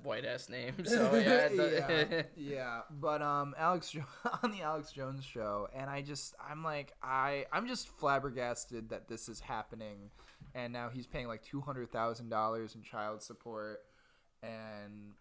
white ass name. So yeah. Yeah. But Alex on the Alex Jones show, and I'm just flabbergasted that this is happening, and now he's paying like $200,000 in child support. And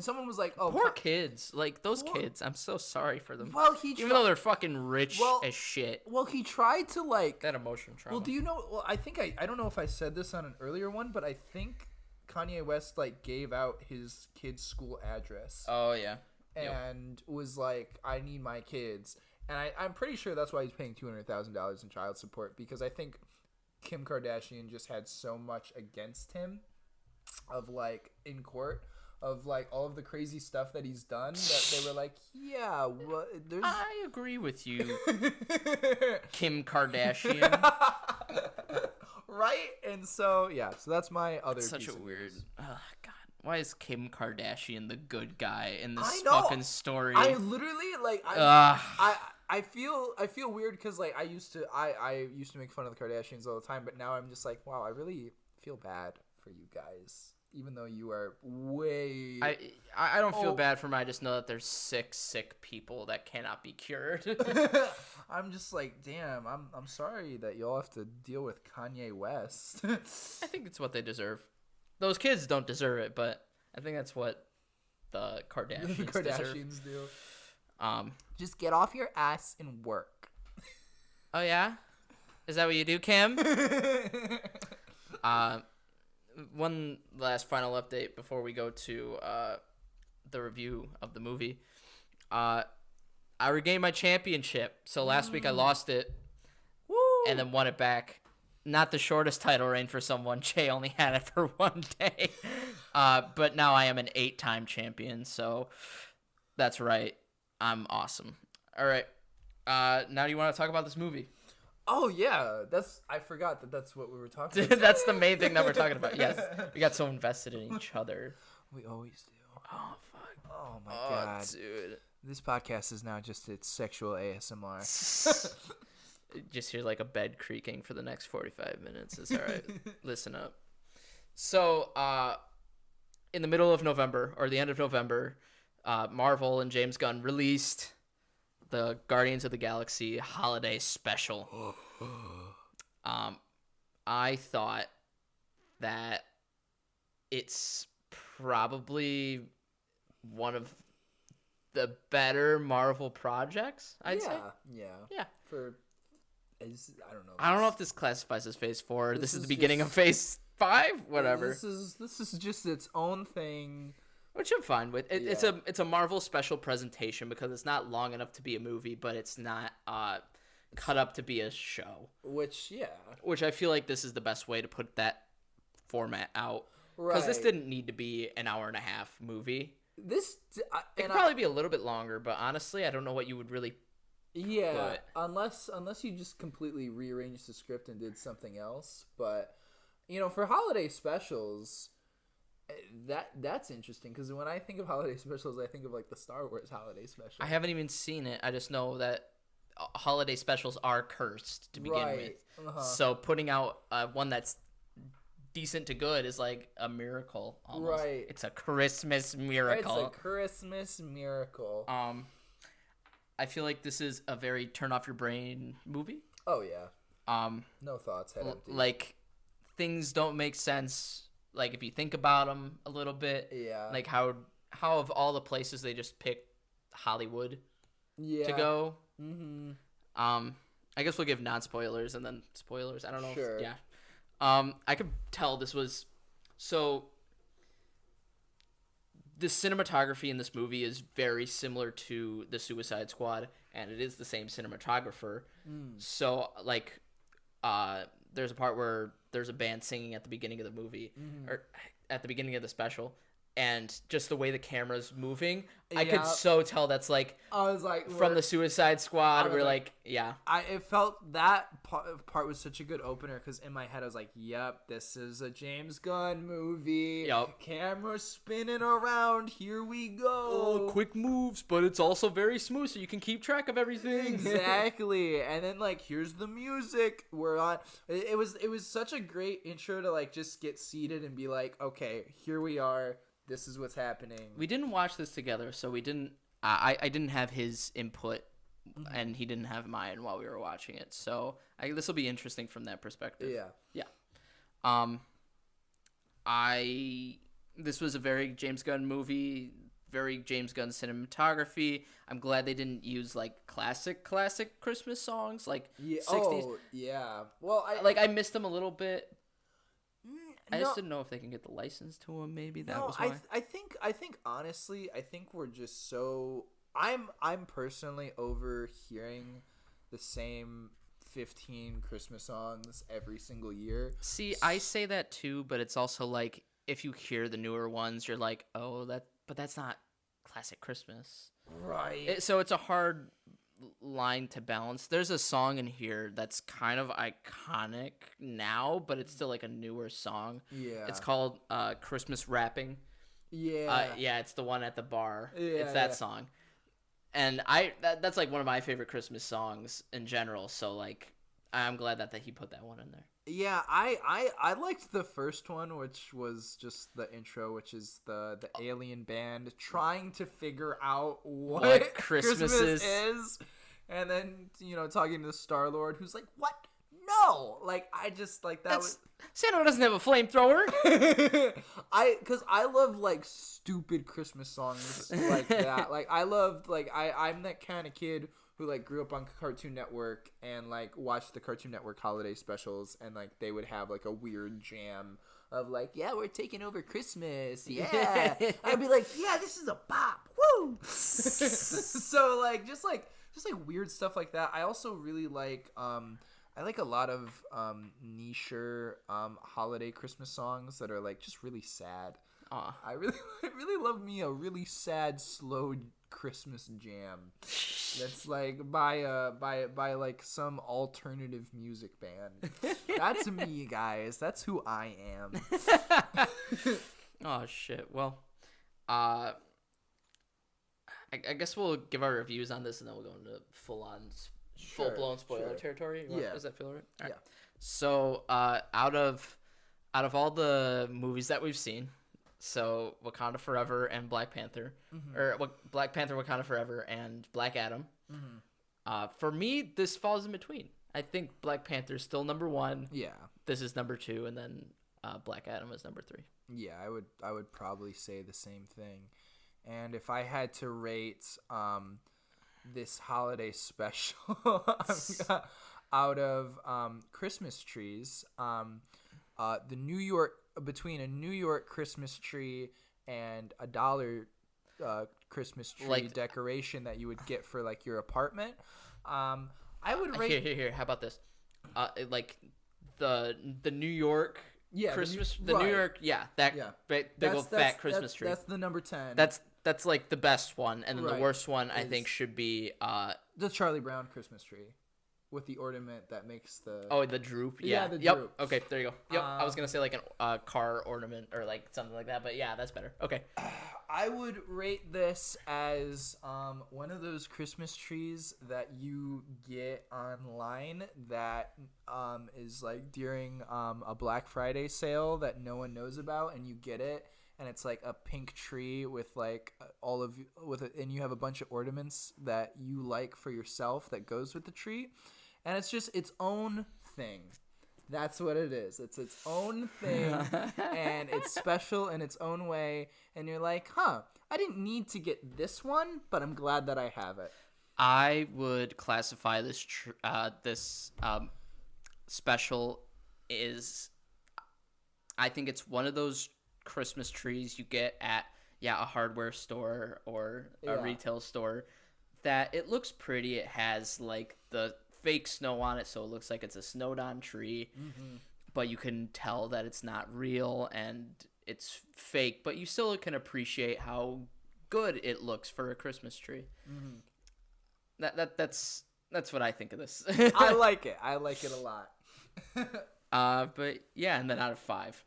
someone was like, "Oh, poor kids! Like those kids, I'm so sorry for them. Well, even though they're fucking rich as shit. Well, he tried to like that emotion trauma. Well, do you know? Well, I think I don't know if I said this on an earlier one, but I think Kanye West like gave out his kid's school address. Oh yeah. And was like, "I need my kids," and I'm pretty sure that's why he's paying $200,000 in child support, because I think Kim Kardashian just had so much against him. Of like in court of like all of the crazy stuff that he's done that they were like, yeah, there's... I agree with you, Kim Kardashian. Right? And so so that's my other it's such piece a of weird news. Oh god, why is Kim Kardashian the good guy in this I know. fucking story? I literally like I feel weird because like I used to make fun of the Kardashians all the time, but now I'm just like, wow, I really feel bad for you guys, even though you are way... I don't feel bad for them. I just know that there's sick people that cannot be cured. I'm just like, damn, I'm sorry that y'all have to deal with Kanye West. I think it's what they deserve. Those kids don't deserve it, but I think that's what the Kardashians do. Just get off your ass and work. Oh yeah? Is that what you do, Kim? One last final update before we go to the review of the movie. I regained my championship. So last week I lost it. Woo! And then won it back. not the shortest title reign for someone. Jay only had it for one day. But now I am an 8-time champion, so that's right. I'm awesome. All right. Now do you want to talk about this movie? Oh, yeah. I forgot that's what we were talking about. That's the main thing that we're talking about. Yes. We got so invested in each other. We always do. Oh, fuck. Oh, my God. Dude. This podcast is now just its sexual ASMR. Just hear like a bed creaking for the next 45 minutes. It's all right. Listen up. So, in the middle of November, or the end of November, Marvel and James Gunn released the Guardians of the Galaxy holiday special. I thought that it's probably one of the better Marvel projects, I'd say. Yeah. Yeah. I don't know. I don't know if this classifies as Phase 4. This is the beginning of Phase 5. Whatever. This is just its own thing, which I'm fine with. It's a Marvel special presentation because it's not long enough to be a movie, but it's not cut up to be a show. Which I feel like this is the best way to put that format out. Because this didn't need to be an hour and a half movie. It could probably be a little bit longer, but honestly, I don't know what you would really. Yeah, unless you just completely rearranged the script and did something else. But for holiday specials, that's interesting because when I think of holiday specials, I think of like the Star Wars holiday special. I haven't even seen it. I just know that holiday specials are cursed to begin with. So putting out one that's decent to good is like a miracle almost. Right. It's a Christmas miracle. I feel like this is a very turn off your brain movie. Oh yeah. No thoughts, head empty. Like things don't make sense. Like if you think about them a little bit. Yeah. Like how of all the places they just picked Hollywood. Yeah. To go. Mm-hmm. I guess we'll give non-spoilers and then spoilers. I don't know. Sure. I could tell this was so. The cinematography in this movie is very similar to the Suicide Squad, and it is the same cinematographer. So, like, there's a part where there's a band singing at the beginning of the movie, or at the beginning of the special, and just the way the camera's moving, I could so tell that's like I was like from the Suicide Squad. We're like, yeah. It felt that part was such a good opener because in my head I was like, yep, this is a James Gunn movie. Yep. Camera spinning around. Here we go. Oh, quick moves, but it's also very smooth, so you can keep track of everything. Exactly. And then like, here's the music. We're on. It was such a great intro to like just get seated and be like, okay, here we are. This is what's happening. We didn't watch this together, so we didn't. I didn't have his input, and he didn't have mine while we were watching it. So this will be interesting from that perspective. Yeah. This was a very James Gunn movie, very James Gunn cinematography. I'm glad they didn't use like classic Christmas songs like 60s. Oh, yeah. Well, I missed them a little bit. I just didn't know if they can get the license to them. Maybe that was why. I think honestly, we're just so. I'm personally over hearing the same 15 Christmas songs every single year. See, I say that too, but it's also like if you hear the newer ones, you're like, oh, but that's not classic Christmas, right? So it's a hard line to balance. There's a song in here that's kind of iconic now, but it's still like a newer song. Yeah. It's called Christmas Rapping. Yeah. It's the one at the bar. Yeah, it's that song. And that's like one of my favorite Christmas songs in general, so like I'm glad that he put that one in there. Yeah, I liked the first one, which was just the intro, which is the alien band trying to figure out what Christmas is. And then, talking to the Star-Lord, who's like, what? No! Like, I just, like, Santa doesn't have a flamethrower! Because I love, like, stupid Christmas songs like that. Like, I loved, like, I'm that kind of kid who like grew up on Cartoon Network and like watched the Cartoon Network holiday specials, and like they would have like a weird jam of like, yeah, we're taking over Christmas, yeah. I'd be like, yeah, this is a bop, woo. So like just like weird stuff like that. I also really like I like a lot of nicher holiday Christmas songs that are like just really sad. I really love me a really sad, slow Christmas jam. That's like by like some alternative music band. That's me, guys. That's who I am. Oh shit. Well, I guess we'll give our reviews on this, and then we'll go into full blown spoiler territory. Does that feel right? All right. Yeah. So, out of all the movies that we've seen, so Wakanda Forever and Black Panther, or Black Panther, Wakanda Forever, and Black Adam. For me, this falls in between. I think Black Panther is still number 1. Yeah. This is number 2, and then Black Adam is number 3. Yeah, I would probably say the same thing. And if I had to rate this holiday special out of Christmas trees, the New York, between a New York Christmas tree and a dollar Christmas tree decoration that you would get for like your apartment, I would rate. Here. How about this? Like the New York Christmas, New York, big old fat Christmas tree. That's the number 10. That's like the best one, and then the worst one I think should be the Charlie Brown Christmas tree. With the ornament that makes the the droop. The droop. Droop. Okay, there you go. Yep. I was gonna say like a car ornament or like something like that, but yeah, that's better. Okay. I would rate this as one of those Christmas trees that you get online that is like during a Black Friday sale that no one knows about, and you get it, and it's like a pink tree with like and you have a bunch of ornaments that you like for yourself that goes with the tree. And it's just its own thing. That's what it is. It's its own thing, and it's special in its own way. And you're like, I didn't need to get this one, but I'm glad that I have it. I would classify this special is, I think it's one of those Christmas trees you get at a hardware store or a retail store that it looks pretty. It has like the fake snow on it, so it looks like it's a snowed on tree, but you can tell that it's not real and it's fake, but you still can appreciate how good it looks for a Christmas tree. That's what I think of this. I like it a lot. But yeah, and then out of 5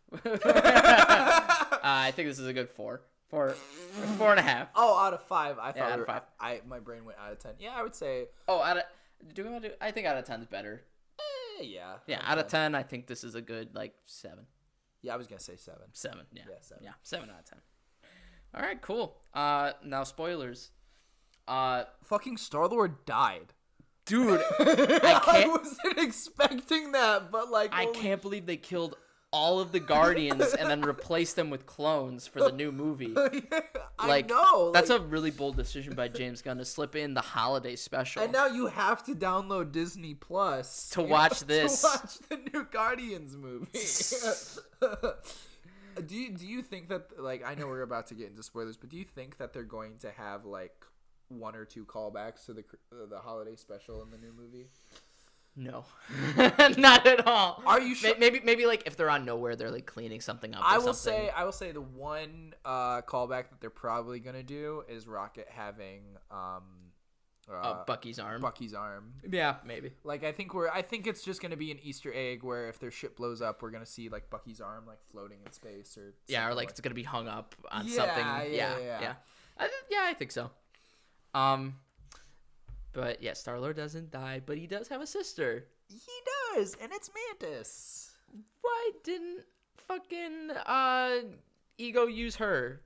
I think this is a good 4 and a half. Out of 5. I thought out of 5. My brain went out of 10. Yeah, I would say I think out of 10 is better. Yeah, out of 10 I think this is a good like 7. Yeah, I was gonna say 7. 7. Yeah, 7. Yeah, 7 out of 10. All right, cool. Now spoilers. Fucking Star-Lord died. Dude, I wasn't expecting that, but like I can't believe they killed all of the Guardians and then replaced them with clones for the new movie. I know. That's a really bold decision by James Gunn to slip in the holiday special. And now you have to download Disney Plus to watch this. To watch the new Guardians movie. Do you think that, like, I know we're about to get into spoilers, but do you think that they're going to have like 1 or 2 callbacks to the holiday special in the new movie? No, not at all. Are you sure? Maybe like if they're on Nowhere, they're like cleaning something up. I will say the one callback that they're probably gonna do is Rocket having Bucky's arm. Bucky's arm. Yeah, maybe. Like I think it's just gonna be an Easter egg where if their ship blows up, we're gonna see like Bucky's arm like floating in space or or like it's gonna be hung up on something. Yeah. I think so. But yeah, Star-Lord doesn't die, but he does have a sister. He does, and it's Mantis. Why didn't fucking Ego use her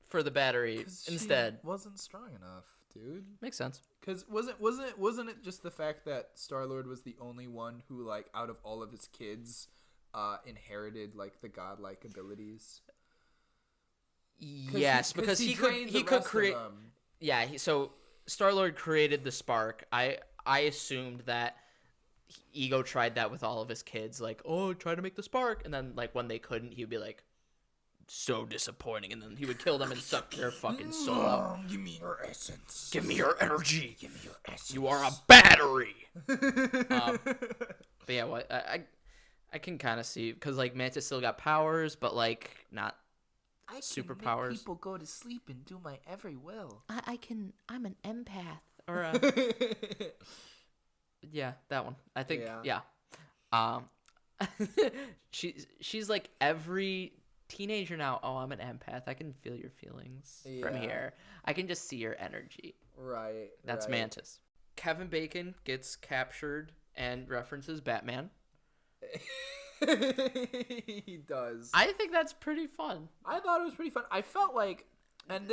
for the battery instead? She wasn't strong enough, dude. Makes sense. Because wasn't it just the fact that Star-Lord was the only one who, like, out of all of his kids, inherited like the godlike abilities? Yes, because he could create. Yeah, so Star-Lord created the spark. I assumed that Ego tried that with all of his kids, like, try to make the spark, and then like when they couldn't, he would be like, so disappointing, and then he would kill them and suck their fucking soul out. Give me your essence. Give me your energy. Give me your essence. You are a battery. But yeah, what I can kind of see because like Mantis still got powers, but like not superpowers. Make people go to sleep and do my every will. I can. I'm an empath or a. Yeah, that one. I think. Yeah. She's like every teenager now. Oh, I'm an empath. I can feel your feelings from here. I can just see your energy. Right. That's Mantis. Kevin Bacon gets captured and references Batman. He does. I think that's pretty fun. I thought it was pretty fun. I felt like, and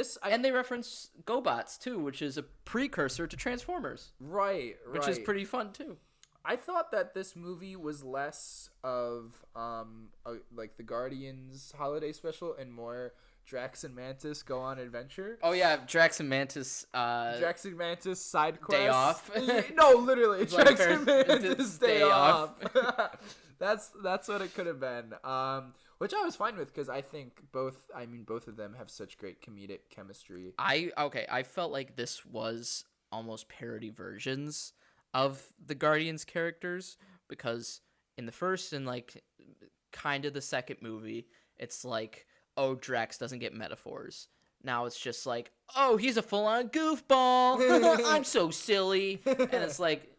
they reference GoBots too, which is a precursor to Transformers. Right. Which is pretty fun too. I thought that this movie was less of like the Guardians holiday special and more Drax and Mantis go on adventure. Oh yeah, Drax and Mantis. Drax and Mantis side quest. Day off. No, literally, it's Drax like and Mantis day off. That's what it could have been. Which I was fine with because I think both of them have such great comedic chemistry. I felt like this was almost parody versions of the Guardians characters because in the first and like kind of the second movie, it's like, oh, Drax doesn't get metaphors. Now it's just like, oh, he's a full-on goofball. I'm so silly. And it's like,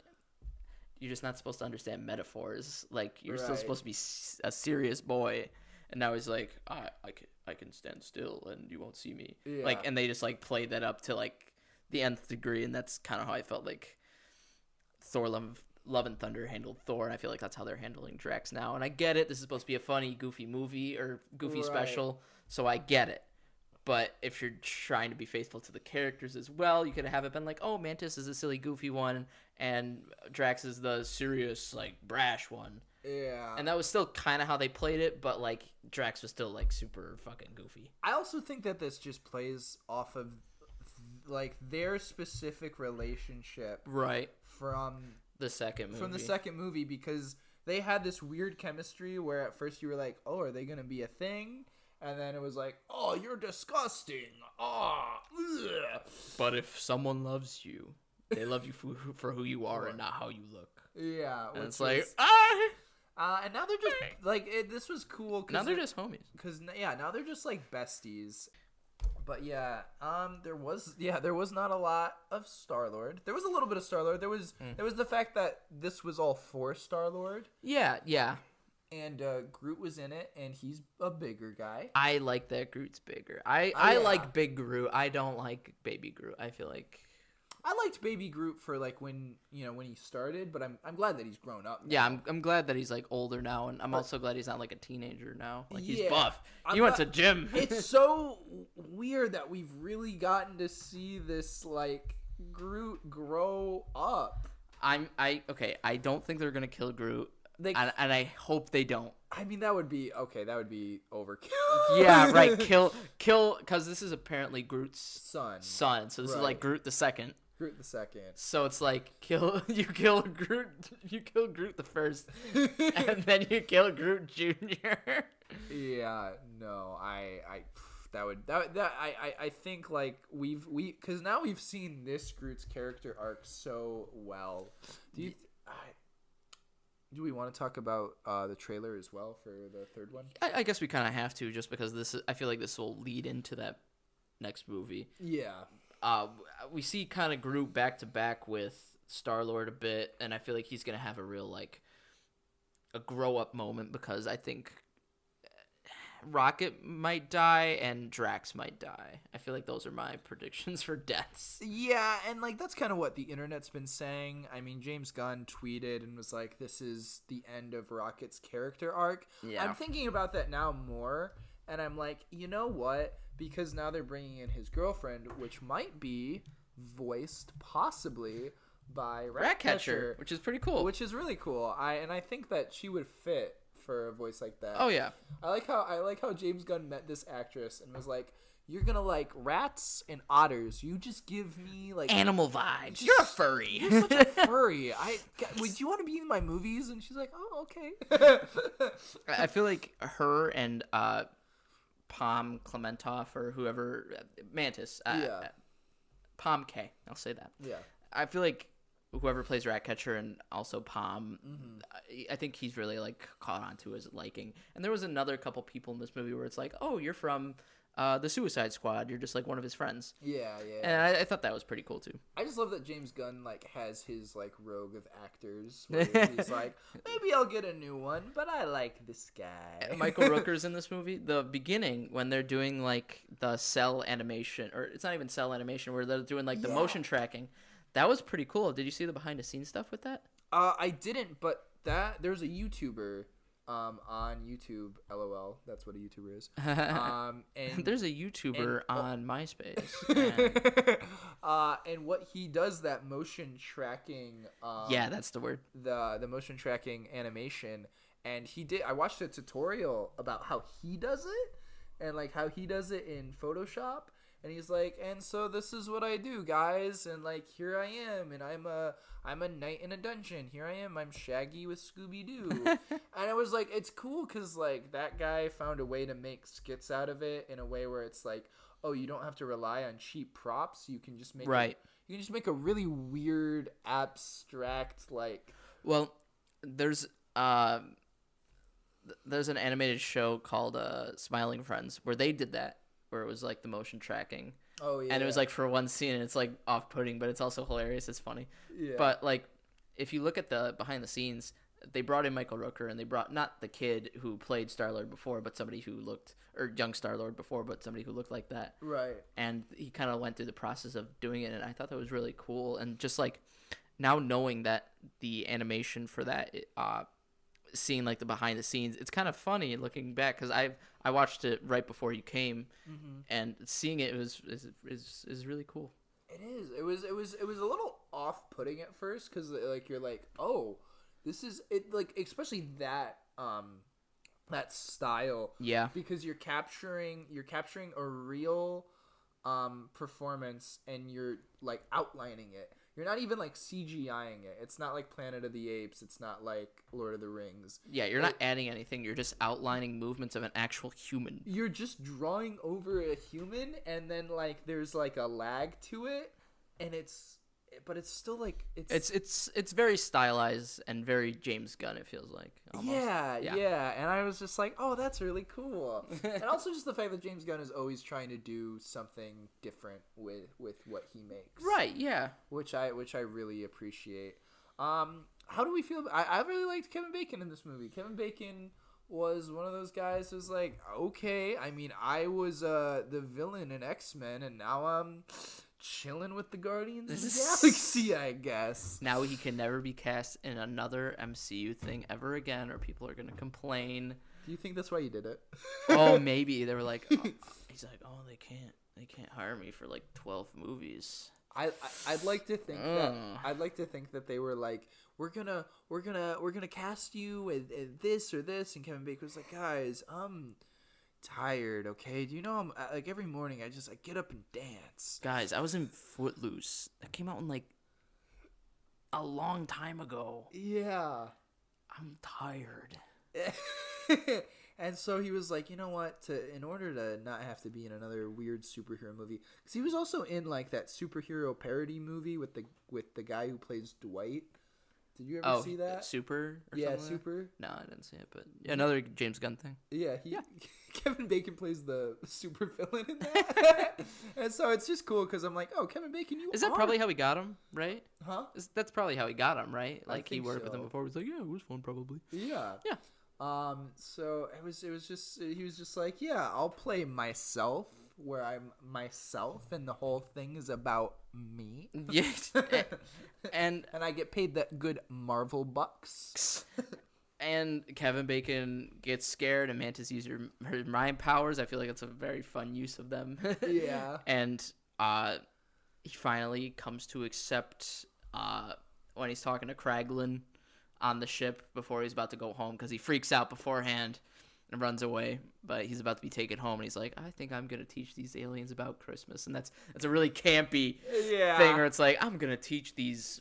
you're just not supposed to understand metaphors. Like, you're still supposed to be a serious boy. And now he's like, I can stand still and you won't see me. Yeah. Like, and they just like play that up to like the nth degree. And that's kind of how I felt like Thor Love and Thunder handled Thor, and I feel like that's how they're handling Drax now. And I get it. This is supposed to be a funny, goofy movie or goofy special, so I get it. But if you're trying to be faithful to the characters as well, you could have it been like, oh, Mantis is a silly, goofy one, and Drax is the serious, like, brash one. Yeah. And that was still kind of how they played it, but, like, Drax was still, like, super fucking goofy. I also think that this just plays off of, like, their specific relationship. Right. From the second movie because they had this weird chemistry where at first you were like, oh, are they gonna be a thing? And then it was like, oh, you're disgusting. But if someone loves you, they love you for who you are and not how you look. Yeah. And it's like, and now they're just like this was cool. Now they're just homies. Now they're just like besties. But yeah, there was not a lot of Star-Lord. There was a little bit of Star-Lord. There was the fact that this was all for Star-Lord. Yeah. And Groot was in it, and he's a bigger guy. I like that Groot's bigger. I like Big Groot. I don't like Baby Groot. I feel like I liked Baby Groot for like when he started, but I'm glad that he's grown up now. Yeah, I'm glad that he's like older now, and I'm also glad he's not like a teenager now. Like he's buff. He went to gym. It's so weird that we've really gotten to see this like Groot grow up. I don't think they're gonna kill Groot. And I hope they don't. I mean, that would be overkill. Yeah, right. Kill, because this is apparently Groot's son. So this is like Groot the second. So it's like you kill Groot the first, and then you kill Groot Jr. Yeah, no, I think like because now we've seen this Groot's character arc so well. Do we want to talk about the trailer as well for the third one? I guess we kind of have to, just because I feel like this will lead into that next movie. Yeah. We see kind of Groot back to back with Star-Lord a bit, and I feel like he's gonna have a real like a grow up moment, because I think Rocket might die and Drax might die. I feel like those are my predictions for deaths. Yeah, and like that's kind of what the internet's been saying. I mean, James Gunn tweeted and was like, this is the end of Rocket's character arc. Yeah. I'm thinking about that now more, and I'm like, you know what? Because now they're bringing in his girlfriend, which might be voiced possibly by Ratcatcher, which is pretty cool. Which is really cool. I think that she would fit for a voice like that. Oh yeah. I like how James Gunn met this actress and was like, "You're gonna like rats and otters. You just give me like animal vibes. You're a furry. You're such a furry. Would you want to be in my movies?" And she's like, "Oh, okay." I feel like her and Palm Clementoff or whoever, Mantis. Palm K. I'll say that. Yeah. I feel like whoever plays Ratcatcher and also Palm, I think he's really like caught on to his liking. And there was another couple people in this movie where it's like, oh, you're from the Suicide Squad. You're just like one of his friends. Yeah. And I thought that was pretty cool too. I just love that James Gunn like has his like rogue of actors where he's like, maybe I'll get a new one, but I like this guy. Michael Rooker's in this movie. The beginning when they're doing like the cell animation, or it's not even cell animation, where they're doing like the motion tracking. That was pretty cool. Did you see the behind the scenes stuff with that? I didn't, but there's a YouTuber on YouTube, LOL. That's what a YouTuber is. And there's a YouTuber on MySpace. And what he does, that motion tracking. Yeah, that's the word. The motion tracking animation, and I watched a tutorial about how he does it, and like how he does it in Photoshop. And he's like, and so this is what I do, guys, and like here I am, and I'm a knight in a dungeon. Here I am, I'm Shaggy with Scooby-Doo. And I was like, it's cool because like that guy found a way to make skits out of it in a way where it's like, oh, you don't have to rely on cheap props. You can just make you can just make a really weird, abstract like. Well, there's an animated show called Smiling Friends where they did that. Where it was like the motion tracking. Oh yeah. And it was like for one scene, and it's like off-putting, but it's also hilarious. It's funny. Yeah. But like, if you look at the behind the scenes, they brought in Michael Rooker, and they brought not the kid who played Star-Lord before, but somebody who looked, or young Star-Lord before, but somebody who looked like that. Right. And he kind of went through the process of doing it, and I thought that was really cool. And just like now knowing that the animation for that, seeing like the behind the scenes, it's kind of funny looking back because I watched it right before you came, and seeing it is really cool. It is. It was a little off-putting at first because like you're like, oh, this is it, like especially that that style. Yeah. Because you're capturing a real performance, and you're like outlining it. You're not even like CGIing it. It's not like Planet of the Apes. It's not like Lord of the Rings. Yeah, you're not adding anything. You're just outlining movements of an actual human. You're just drawing over a human, and then like there's like a lag to it, and it's still like it's very stylized and very James Gunn. It feels like almost. Yeah. And I was just like, oh, that's really cool. And also just the fact that James Gunn is always trying to do something different with what he makes. Right. Yeah. Which I really appreciate. How do we feel? I really liked Kevin Bacon in this movie. Kevin Bacon was one of those guys who's like, okay, I mean, I was the villain in X-Men, and now I'm chilling with the Guardians of the Galaxy, I guess. Now he can never be cast in another MCU thing ever again, or people are gonna complain. Do you think that's why you did it? Oh, maybe they were like, he's like, oh, they can't hire me for like 12 movies. I'd like to think that they were like, we're gonna cast you with this or this, and Kevin Bacon was like, guys, I'm tired, okay? Do you know I'm like every morning I get up and dance. Guys, I was in Footloose. That came out in like a long time ago. Yeah. I'm tired. And so he was like, you know what? In order to not have to be in another weird superhero movie, because he was also in like that superhero parody movie with the guy who plays Dwight. Did you ever see that? Super? Or yeah, something Super. Like no, I didn't see it, but yeah, another James Gunn thing. Yeah, Kevin Bacon plays the super villain in that. And so it's just cool because I'm like, oh, Kevin Bacon, Is that probably how he got him, right? Huh? That's probably how he got him, right? Like he worked so. with him before. He was like, yeah, it was fun, probably. Yeah. Yeah. So it was just he was just like, yeah, I'll play myself where I'm myself, and the whole thing is about me. Yes. and I get paid that good Marvel bucks. And Kevin Bacon gets scared, and Mantis uses her mind powers. I feel like it's a very fun use of them. Yeah. And he finally comes to accept when he's talking to Kraglin on the ship before he's about to go home, because he freaks out beforehand and runs away, but he's about to be taken home, and he's like, I think I'm gonna teach these aliens about Christmas. And that's a really campy thing where it's like, I'm gonna teach these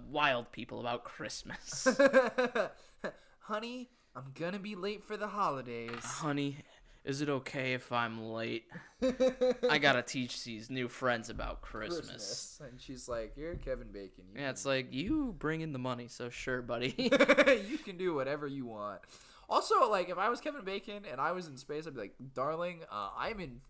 wild people about Christmas. Honey, I'm gonna be late for the holidays. Honey, is it okay if I'm late? I gotta teach these new friends about Christmas. And she's like, you're Kevin Bacon. Yeah, it's like, you bring in the money, so sure, buddy. You can do whatever you want. Also, like, if I was Kevin Bacon and I was in space, I'd be like, darling, I'm in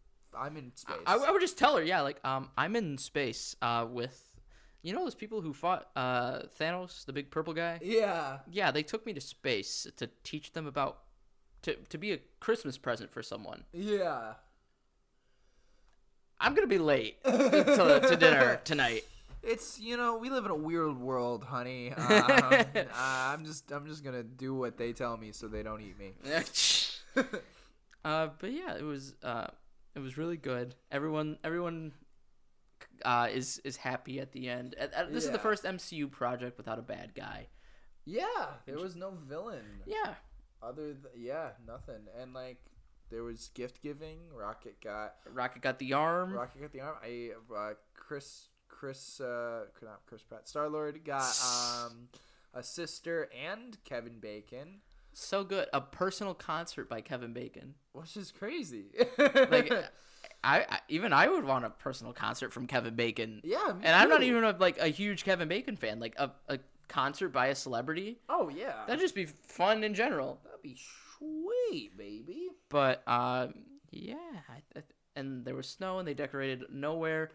space. I would just tell her, yeah, like, I'm in space with, you know those people who fought Thanos, the big purple guy? Yeah. Yeah, they took me to space to teach them about, to be a Christmas present for someone. Yeah. I'm going to be late to dinner tonight. It's, we live in a weird world, honey. I'm just gonna do what they tell me so they don't eat me. But yeah, it was really good. Everyone is happy at the end. This is the first MCU project without a bad guy. Yeah, there was no villain. Yeah. Nothing. And like, there was gift giving. Rocket got the arm. Chris Pratt, Star-Lord got a sister and Kevin Bacon. So good. A personal concert by Kevin Bacon, which is crazy. Like, I would want a personal concert from Kevin Bacon. Yeah, and I'm not even a huge Kevin Bacon fan. Like a concert by a celebrity. Oh yeah, that'd just be fun in general. That'd be sweet, baby. But yeah, and there was snow and they decorated nowhere.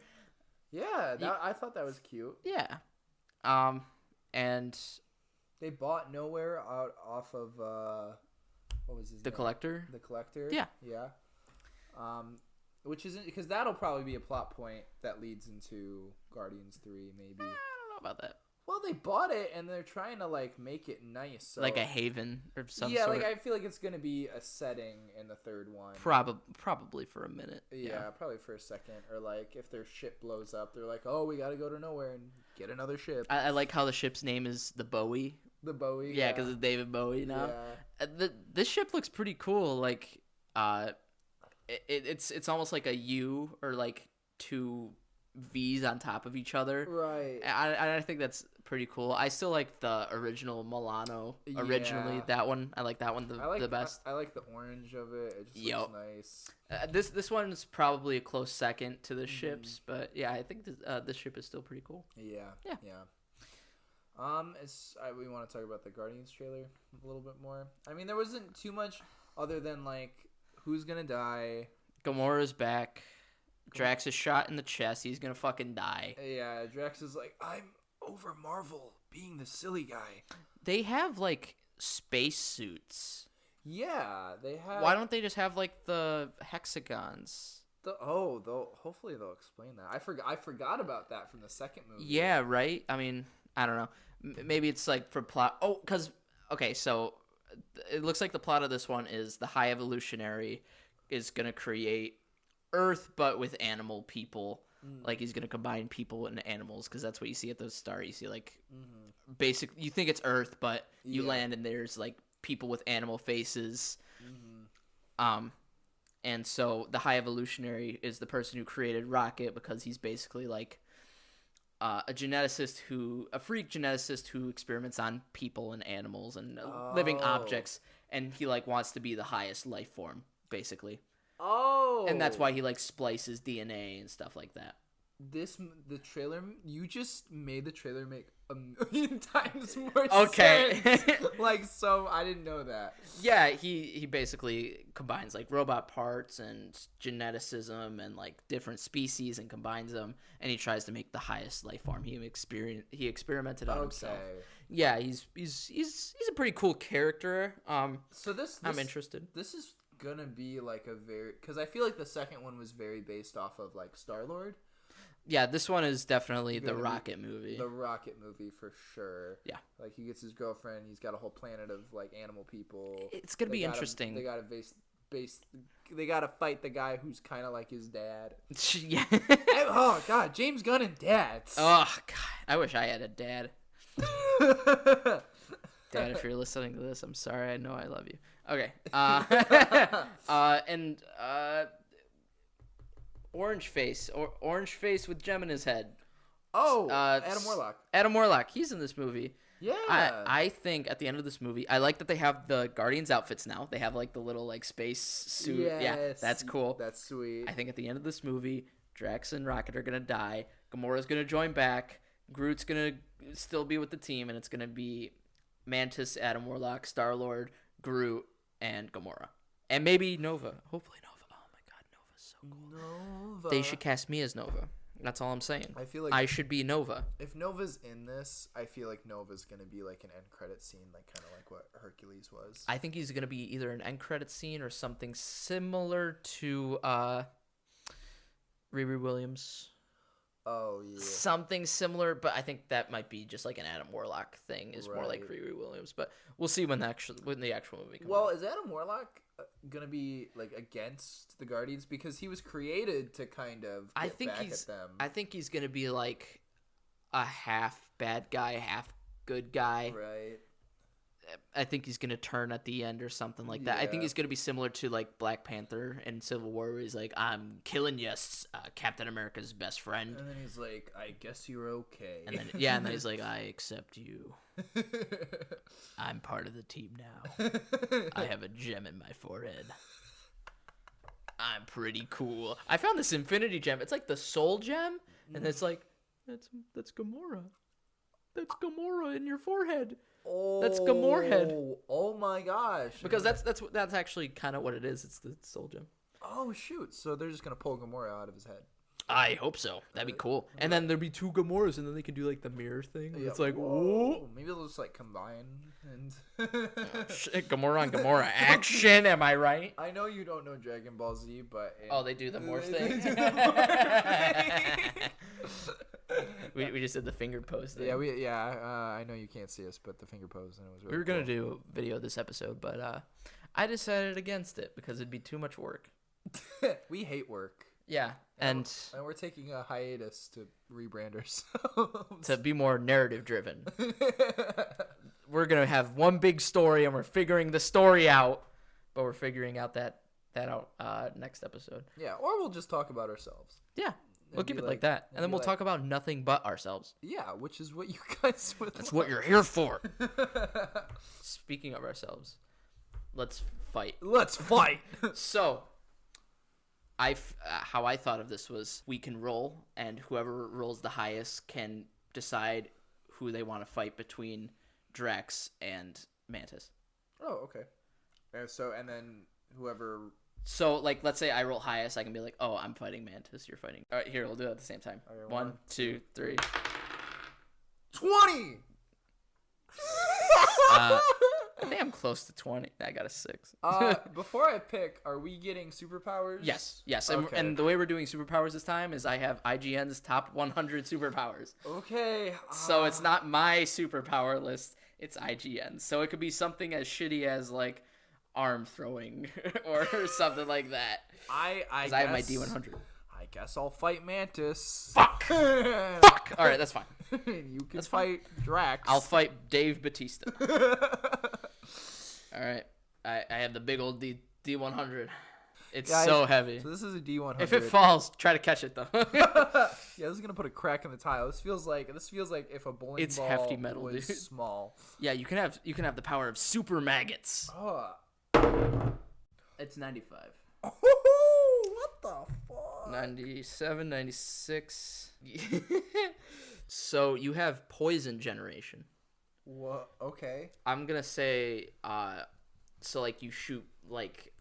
Yeah, I thought that was cute. Yeah. And they bought Nowhere out off of what was his name? The Collector. The Collector. Yeah. Yeah. Which isn't, because that'll probably be a plot point that leads into Guardians 3, maybe. I don't know about that. Well, they bought it and they're trying to like make it nice, so like a haven or something. Yeah, like I feel like it's gonna be a setting in the third one. Probably for a minute. Yeah, probably for a second, or like if their ship blows up, they're like, "Oh, we gotta go to Nowhere and get another ship." I like how the ship's name is the Bowie. The Bowie. Yeah, because it's David Bowie now. Yeah. This ship looks pretty cool. Like, it's almost like a U or like two V's on top of each other. Right. I think that's pretty cool. I still like the original Milano. Originally, that one. I like that one the best. I like the orange of it. It just looks nice. This one is probably a close second to the ships, but yeah, I think this ship is still pretty cool. Yeah. We want to talk about the Guardians trailer a little bit more. I mean, there wasn't too much other than like who's gonna die. Gamora's back. Drax is shot in the chest. He's gonna fucking die. Yeah, Drax is like, I'm over Marvel being the silly guy. They have like space suits. Yeah, they have. Why don't they just have like the hexagons? Hopefully they'll explain that. I forgot about that from the second movie. Yeah, right. I mean, I don't know. Maybe it's like for plot. Oh, so it looks like the plot of this one is the High Evolutionary is gonna create Earth, but with animal people. Like he's gonna combine people and animals, because that's what you see at the start. You see like basic. You think it's Earth, but you land and there's like people with animal faces. And so the High Evolutionary is the person who created Rocket, because he's basically like a freak geneticist who experiments on people and animals and living objects, and he like wants to be the highest life form, basically. Oh. And that's why he like splices DNA and stuff like that. The trailer, you just made the trailer make a million times more sense. Like, so I didn't know that. Yeah, he basically combines like robot parts and geneticism and like different species and combines them, and he tries to make the highest life form. He experimented on himself. Yeah, he's a pretty cool character. So I'm interested. This is gonna be like because I feel like the second one was very based off of like Star-Lord. Yeah, this one is definitely the Rocket movie. The Rocket movie for sure. Yeah, like he gets his girlfriend. He's got a whole planet of like animal people. It's gonna be interesting. They gotta They gotta fight the guy who's kind of like his dad. Yeah. Oh God, James Gunn and dads. Oh God, I wish I had a dad. Dad, if you're listening to this, I'm sorry. I know I love you. Okay. Orange face with gem in his head. Oh, Adam Warlock. Adam Warlock. He's in this movie. Yeah. I think at the end of this movie, I like that they have the Guardians outfits now. They have like the little like space suit. Yes. Yeah, that's cool. That's sweet. I think at the end of this movie, Drax and Rocket are gonna die. Gamora's gonna join back. Groot's gonna still be with the team, and it's gonna be Mantis, Adam Warlock, Star-Lord, Groot, and Gamora, and maybe Nova. Hopefully Nova. Oh my God, Nova's so cool. Nova. They should cast me as Nova. That's all I'm saying. I feel like I should be Nova. if Nova's in this, I feel like Nova's gonna be like an end credit scene, like kind of like what Hercules was. I think he's gonna be either an end credit scene or something similar to Riri Williams. Oh yeah. Something similar, but I think that might be just like an Adam Warlock thing. Is more like Right. Riri Williams, but we'll see when the actual movie comes. Well, out. is Adam Warlock gonna be like against the Guardians because he was created to kind of get back at them? I think he's gonna be like a half bad guy, half good guy. Right. I think he's gonna turn at the end or something like that. I think Yeah. he's gonna be similar to like Black Panther in Civil War, where he's like, "I'm killing you, Captain America's best friend," And then he's like, "I guess you're okay." and then he's like, "I accept you. I'm part of the team now. I have a gem in my forehead. I'm pretty cool. I found this Infinity Gem. It's like the Soul Gem, and it's like that's Gamora. That's Gamora in your forehead." Oh, That's Gamorhead. Oh my gosh! Because that's actually kind of what it is. It's the Soul Gem. Oh shoot! So they're just gonna pull Gamora out of his head. I hope so. That'd be cool. And then there'd be two Gamoras, and then they can do like the mirror thing. Yeah, It's like, whoa. whoa. Maybe they'll just like combine and. Shit, Gamora on Gamora action. Am I right? I know you don't know Dragon Ball Z, but Oh, they do the morph They thing. do the morph thing. we just did the finger pose thing. Yeah, I know you can't see us, but the finger pose and it was really We were gonna cool. do a video this episode, but I decided against it because it'd be too much work. We hate work. Yeah, and we're taking a hiatus to rebrand ourselves. to be more narrative driven. We're gonna have one big story, and we're figuring the story out, but we're figuring out that out next episode. Yeah, or we'll just talk about ourselves. Yeah, we'll And keep be it like that, and and then be we'll like- talk about nothing but ourselves. Yeah, which is what you guys would. That's what you're here for. Speaking of ourselves, let's fight. Let's fight. So, how I thought of this was we can roll, and whoever rolls the highest can decide who they want to fight between Drax and Mantis. Oh, okay. And then whoever. So, like, let's say I roll highest, I can be like, "Oh, I'm fighting Mantis. You're fighting." All right, here we'll do it at the same time. Okay, 1, 2, 3. 20. I think I'm close to 20. I got a 6. Before I pick, are we getting superpowers? Yes. Okay. And the way we're doing superpowers this time is I have IGN's top 100 superpowers. Okay. So it's not my superpower list, it's IGN. So it could be something as shitty as like arm throwing or something like that. I Because I have my D100. I guess I'll fight Mantis. Fuck! Fuck! Alright, that's fine. You can That's fine. fight Drax. I'll fight Dave Bautista. Alright. I have the big old D100. It's Guys, so heavy. So this is a D100. If it falls, try to catch it though. Yeah, this is gonna put a crack in the tile. This feels like if a bowling It's ball hefty metal, was dude. small. Yeah, you can have the power of super maggots. Oh. It's 95. What the fuck? 97, 96. So you have poison generation. What? Okay. I'm gonna say, so like you shoot like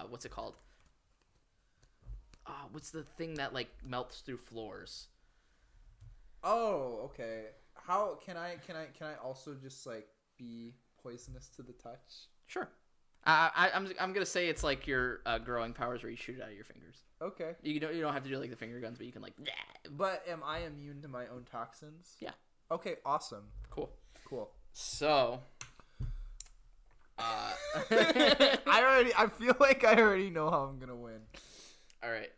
what's it called? What's the thing that like melts through floors? Oh, okay. How can I also just like be poisonous to the touch? Sure. I'm gonna say it's like your growing powers where you shoot it out of your fingers. Okay. You don't have to do like the finger guns, but you can like. But am I immune to my own toxins? Yeah. Okay. Awesome. Cool. So. I I feel like I already know how I'm gonna win. All right.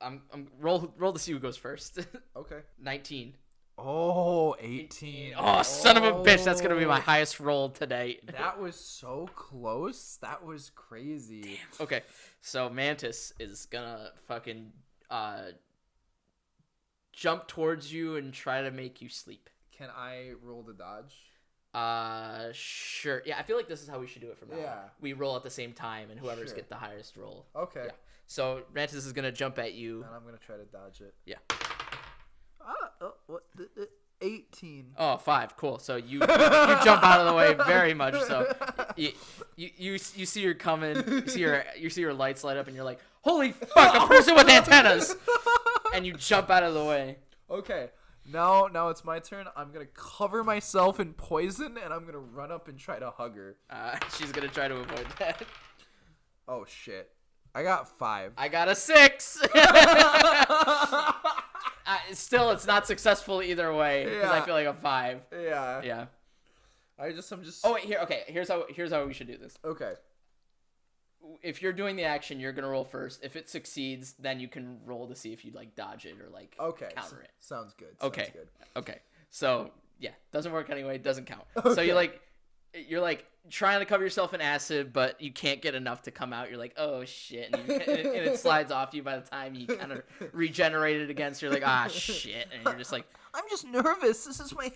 I'm roll to see who goes first. Okay. 19. Oh, 18. Oh, son of a bitch! That's gonna be my highest roll today. That was so close. That was crazy. Okay, so Mantis is gonna fucking jump towards you and try to make you sleep. Can I roll the dodge? Sure. Yeah, I feel like this is how we should do it from now on. Yeah. We roll at the same time, and whoever's Sure. get the highest roll. Okay. Yeah. So Mantis is gonna jump at you. And I'm gonna try to dodge it. Yeah. 18. Oh, 5. Cool. So you jump out of the way very much. So you see her coming. You see her lights light up, and you're like, holy fuck, a person with antennas! And you jump out of the way. Okay. Now it's my turn. I'm gonna cover myself in poison, and I'm gonna run up and try to hug her. She's gonna try to avoid that. Oh shit! I got 5. I got a 6. Still, it's not successful either way because I feel like a 5. Yeah. Yeah. I'm just. Oh wait, here. Okay, here's how we should do this. Okay. If you're doing the action, you're gonna roll first. If it succeeds, then you can roll to see if you like dodge it or like counter it. Sounds good. Okay. Sounds good. Okay. So yeah, doesn't work anyway. It doesn't count. Okay. So you're like trying to cover yourself in acid, but you can't get enough to come out. You're like, oh shit, and it slides off you by the time you kind of regenerate it again. So you're like, shit, and you're just like, I'm just nervous. This is my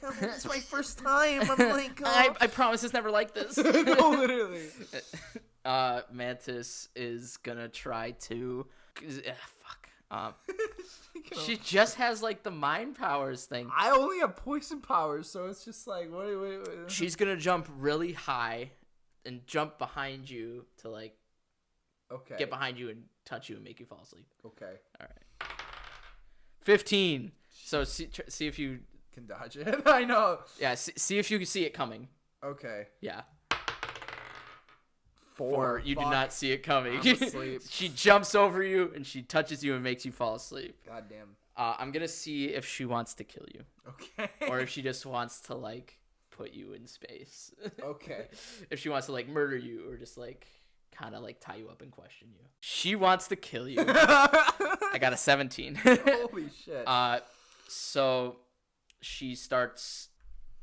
first time. I'm like, I promise it's never like this. No, literally. Mantis is gonna try to. She just has like the mind powers thing. I only have poison powers, so it's just like, wait. She's gonna jump really high and jump behind you to like get behind you and touch you and make you fall asleep. Okay. All right. 15. So see if you can dodge it. I know. Yeah. See if you can see it coming. Okay. Yeah. 4. You do not see it coming. I'm asleep. She jumps over you and she touches you and makes you fall asleep. Goddamn. I'm gonna see if she wants to kill you. Okay. Or if she just wants to like put you in space. Okay. If she wants to like murder you or just like kind of like tie you up and question you. She wants to kill you. I got a 17. Holy shit. So she starts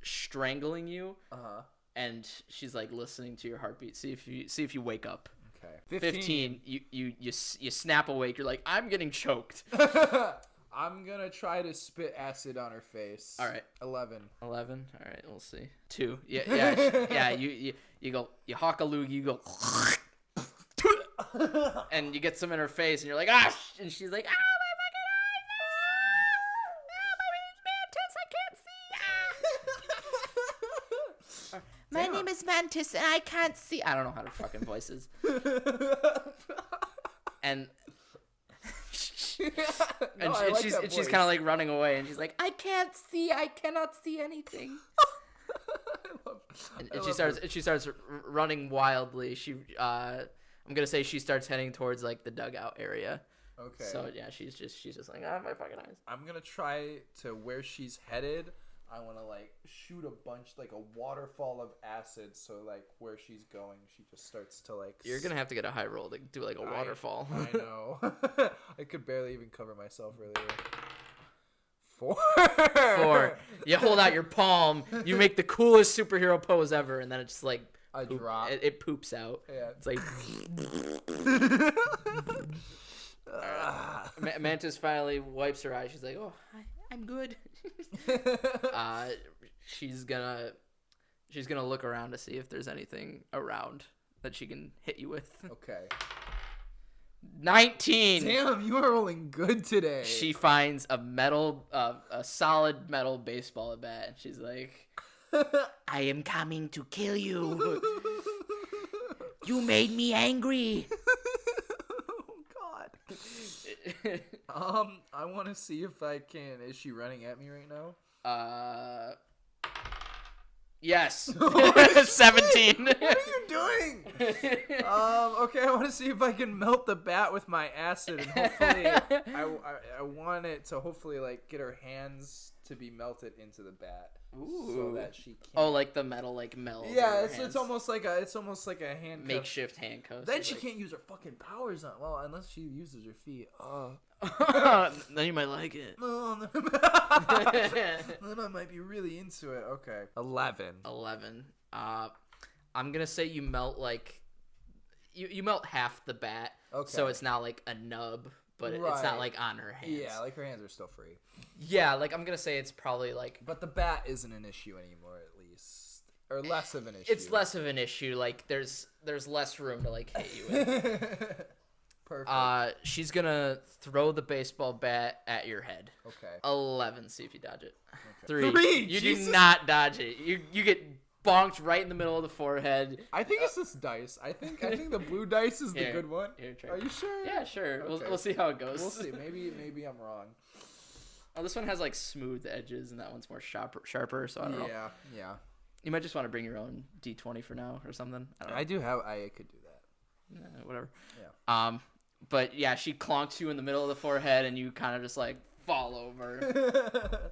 strangling you. Uh-huh. And she's like listening to your heartbeat. See if you wake up. Okay. 15. You snap awake. You're like, I'm getting choked. I'm gonna try to spit acid on her face. All right. 11. 11. All right. We'll see. 2. Yeah. You go. You hawk a loogie. You go. And you get some in her face, and you're like, and she's like, my fucking eyes, my name is Mantis, and I can't see. I don't know how to fucking voices. And she's kind of like running away, and she's like, I can't see. I cannot see anything. And she starts running wildly. I'm gonna say she starts heading towards like the dugout area. Okay. So yeah, she's just like, my fucking eyes. I'm gonna try to where she's headed. I want to like shoot a bunch, like a waterfall of acid. So like where she's going, she just starts to like. You're gonna have to get a high roll to do like a waterfall. I know. I could barely even cover myself earlier. 4. 4. You hold out your palm. You make the coolest superhero pose ever, and then it's just like a drop. It poops out. Yeah. It's like. Mantis finally wipes her eyes. She's like, "Oh, I'm good." She's gonna look around to see if there's anything around that she can hit you with. Okay. 19. Damn, you are rolling good today. She finds a solid metal baseball bat, and she's like, I am coming to kill you. You made me angry. Oh, God. I want to see if I can. Is she running at me right now? Yes. 17. What are you doing? Okay, I want to see if I can melt the bat with my acid, and hopefully, I want it to hopefully like get her hands to be melted into the bat. Ooh. So that she can. Oh, like the metal like melts. Yeah, it's almost like a handcuff. Makeshift handcuff. Then she can't use her fucking powers on. Well, unless she uses her feet. Then you might like it. Then I might be really into it. Okay. 11. I'm gonna say you melt like you melt half the bat. Okay. So it's not like a nub, but it's Right. not like on her hands. Yeah, like her hands are still free. Yeah, like I'm gonna say it's probably like But the bat isn't an issue anymore, at least, or less of an issue. it's less of an issue. Like there's less room to like hit you with. Perfect. She's gonna throw the baseball bat at your head. Okay. 11. See if you dodge it. Okay. 3. You Jesus. do not dodge it. You get bonked right in the middle of the forehead. I think it's this dice. I think the blue dice is the Here, good one. here, try Are it. you sure? Yeah, sure. Okay. We'll see how it goes. We'll see. Maybe I'm wrong. Oh, this one has like smooth edges, and that one's more sharper. So I don't know. Yeah. You might just want to bring your own D20 for now or something. I don't know. I do have. I could do that. Whatever. Yeah. But yeah, she clonks you in the middle of the forehead, and you kind of just like fall over.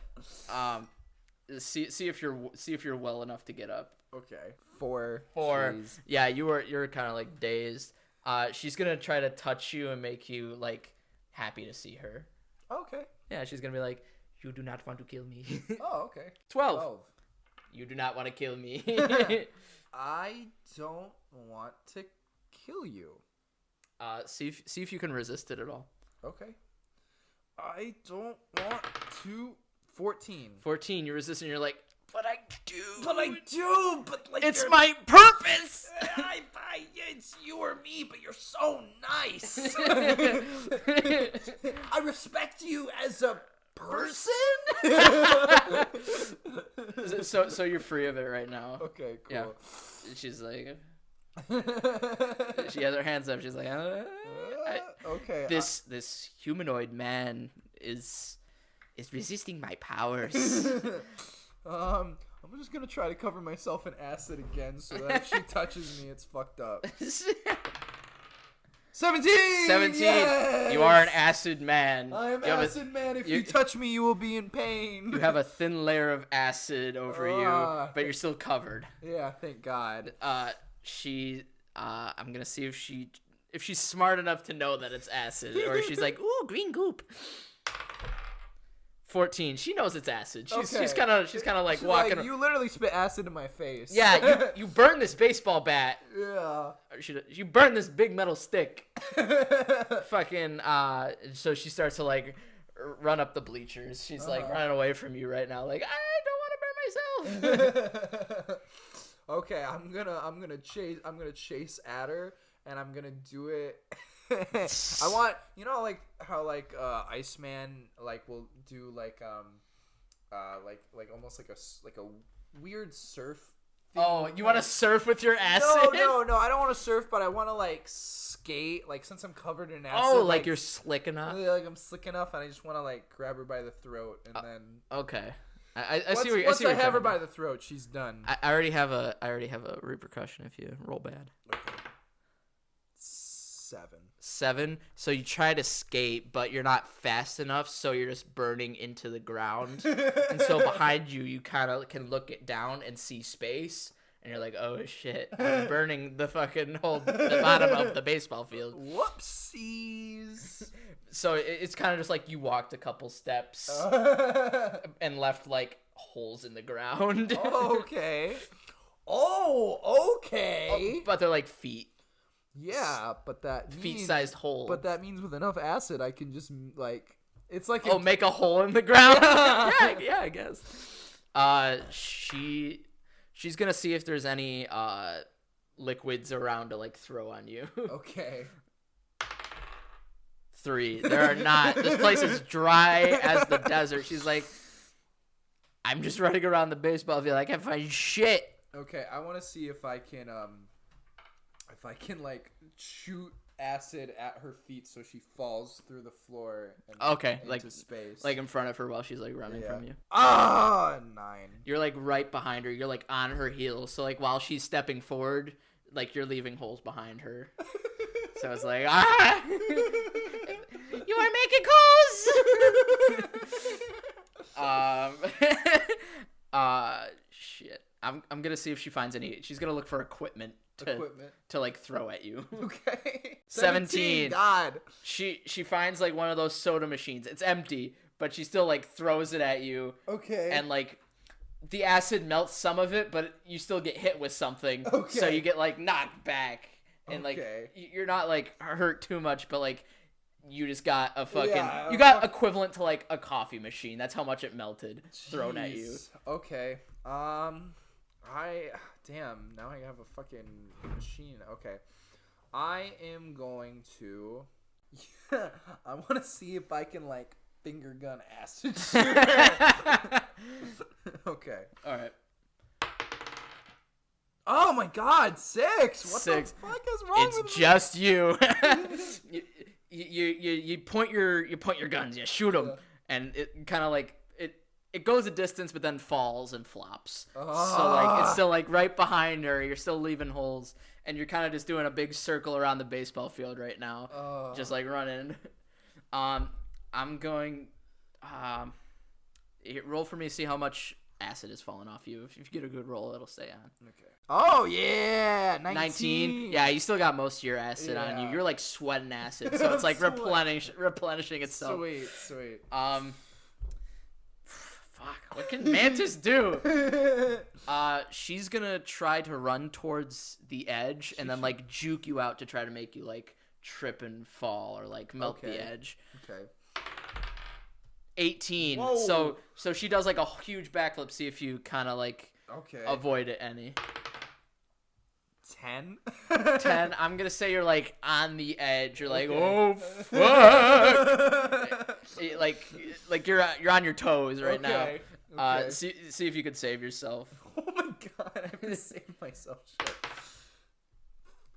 See if you're well enough to get up. Okay. 4. Jeez. Yeah, you're kind of like dazed. She's gonna try to touch you and make you like happy to see her. Okay. Yeah, she's gonna be like, "You do not want to kill me." Oh, okay. 12. You do not want to kill me. I don't want to kill you. See if you can resist it at all. Okay. I don't want to. 14. 14. You resist and you're like, but I do. But like It's my purpose. It's you or me, but you're so nice. I respect you as a person. So you're free of it right now. Okay, cool. Yeah. She's like, she has her hands up. She's like, okay. This humanoid man is resisting my powers. I'm just gonna try to cover myself in acid again, so that if she touches me, it's fucked up. 17. 17. Yes! You are an acid man. I am acid man. If you touch me, you will be in pain. You have a thin layer of acid over you, but you're still covered. Yeah, thank God. I'm gonna see if she's smart enough to know that it's acid, or she's like, ooh, green goop. 14. She knows it's acid. She's kind of like walking. Like, you literally spit acid in my face. Yeah, you burn this baseball bat. Yeah. You burn this big metal stick. Fucking. So she starts to like run up the bleachers. She's like running away from you right now. Like, I don't want to burn myself. Okay, I'm gonna chase at her, and I'm gonna do it. I want, like how like Iceman like will do like almost like a weird surf thing. Oh, you want to surf with your acid? No, I don't want to surf, but I want to like skate, like since I'm covered in acid. Oh, like you're slick enough. Like I'm slick enough, and I just want to like grab her by the throat, and then. Okay. I see what Once you're I have her talking by about. the throat, she's done. I already have a repercussion if you roll bad. Okay. 7. So you try to skate, but you're not fast enough, so you're just burning into the ground. And so behind you, you kind of can look it down and see space, and you're like, oh shit, I'm burning the fucking the bottom of the baseball field. Whoopsies. So it's kind of just like you walked a couple steps and left like holes in the ground. Okay. Oh, okay. But they're like feet. Yeah, but that means, Feet-sized hole. But that means with enough acid, I can just like it's like make a hole in the ground. yeah, I guess. She's gonna see if there's any liquids around to like throw on you. Okay. 3. There are not. This place is dry as the desert. She's like, I'm just running around the baseball field. I can't find shit. Okay, I want to see if I can like shoot acid at her feet so she falls through the floor and into space. Like in front of her while she's like running from you. 9. You're like right behind her. You're like on her heels. So like while she's stepping forward, like you're leaving holes behind her. So it's like, you are making holes. Shit. I'm gonna see if she finds any. She's gonna look for equipment to like throw at you. Okay. 17. God. She finds like one of those soda machines. It's empty, but she still like throws it at you. Okay. And like the acid melts some of it, but you still get hit with something. Okay. So you get like knocked back, and like you're not like hurt too much, but like you just got a fucking Yeah, you got equivalent to like a coffee machine. That's how much it melted thrown at you. Jeez. Okay. Damn, now I have a fucking machine. Okay. I am going to I want to see if I can like finger gun acid shoot her. Okay. All right. Oh my god, 6. What 6. the fuck is wrong with me? It's just you. You point your guns, you shoot them, and it kind of like it goes a distance, but then falls and flops. So like it's still like right behind her. You're still leaving holes, and you're kind of just doing a big circle around the baseball field right now, just like running. I'm going. Roll for me. See how much acid is falling off you. If you get a good roll, it'll stay on. Okay. Oh yeah, 19. Yeah, you still got most of your acid on you. You're like sweating acid, so it's like replenishing itself. Sweet. Fuck. What can Mantis do? She's gonna try to run towards the edge and then like juke you out to try to make you like trip and fall or like melt the edge. Okay. 18. Whoa. So she does like a huge backflip. See if you kind of like avoid it any. 10. 10. I'm gonna say you're like on the edge. You're like, oh fuck. like you're on your toes right now. Okay. See if you could save yourself. Oh my god, I have to save myself. Shit.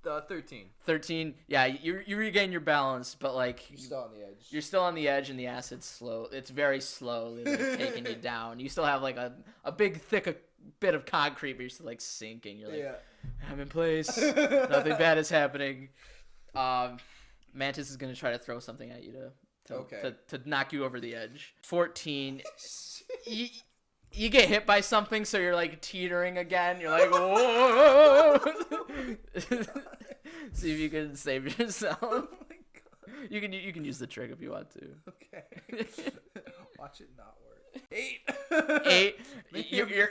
13. 13. Yeah, you regain your balance, but like You're still on the edge. You're still on the edge, and the acid's slow. It's very slowly like, taking you down. You still have like a big thick bit of concrete, but you're still like sinking. You're like, I'm in place. Nothing bad is happening. Mantis is gonna try to throw something at you to knock you over the edge. 14. You get hit by something, so you're like teetering again. You're like, whoa. See if you can save yourself. Oh my god. You can use the trick if you want to. Okay. Watch it not work. 8.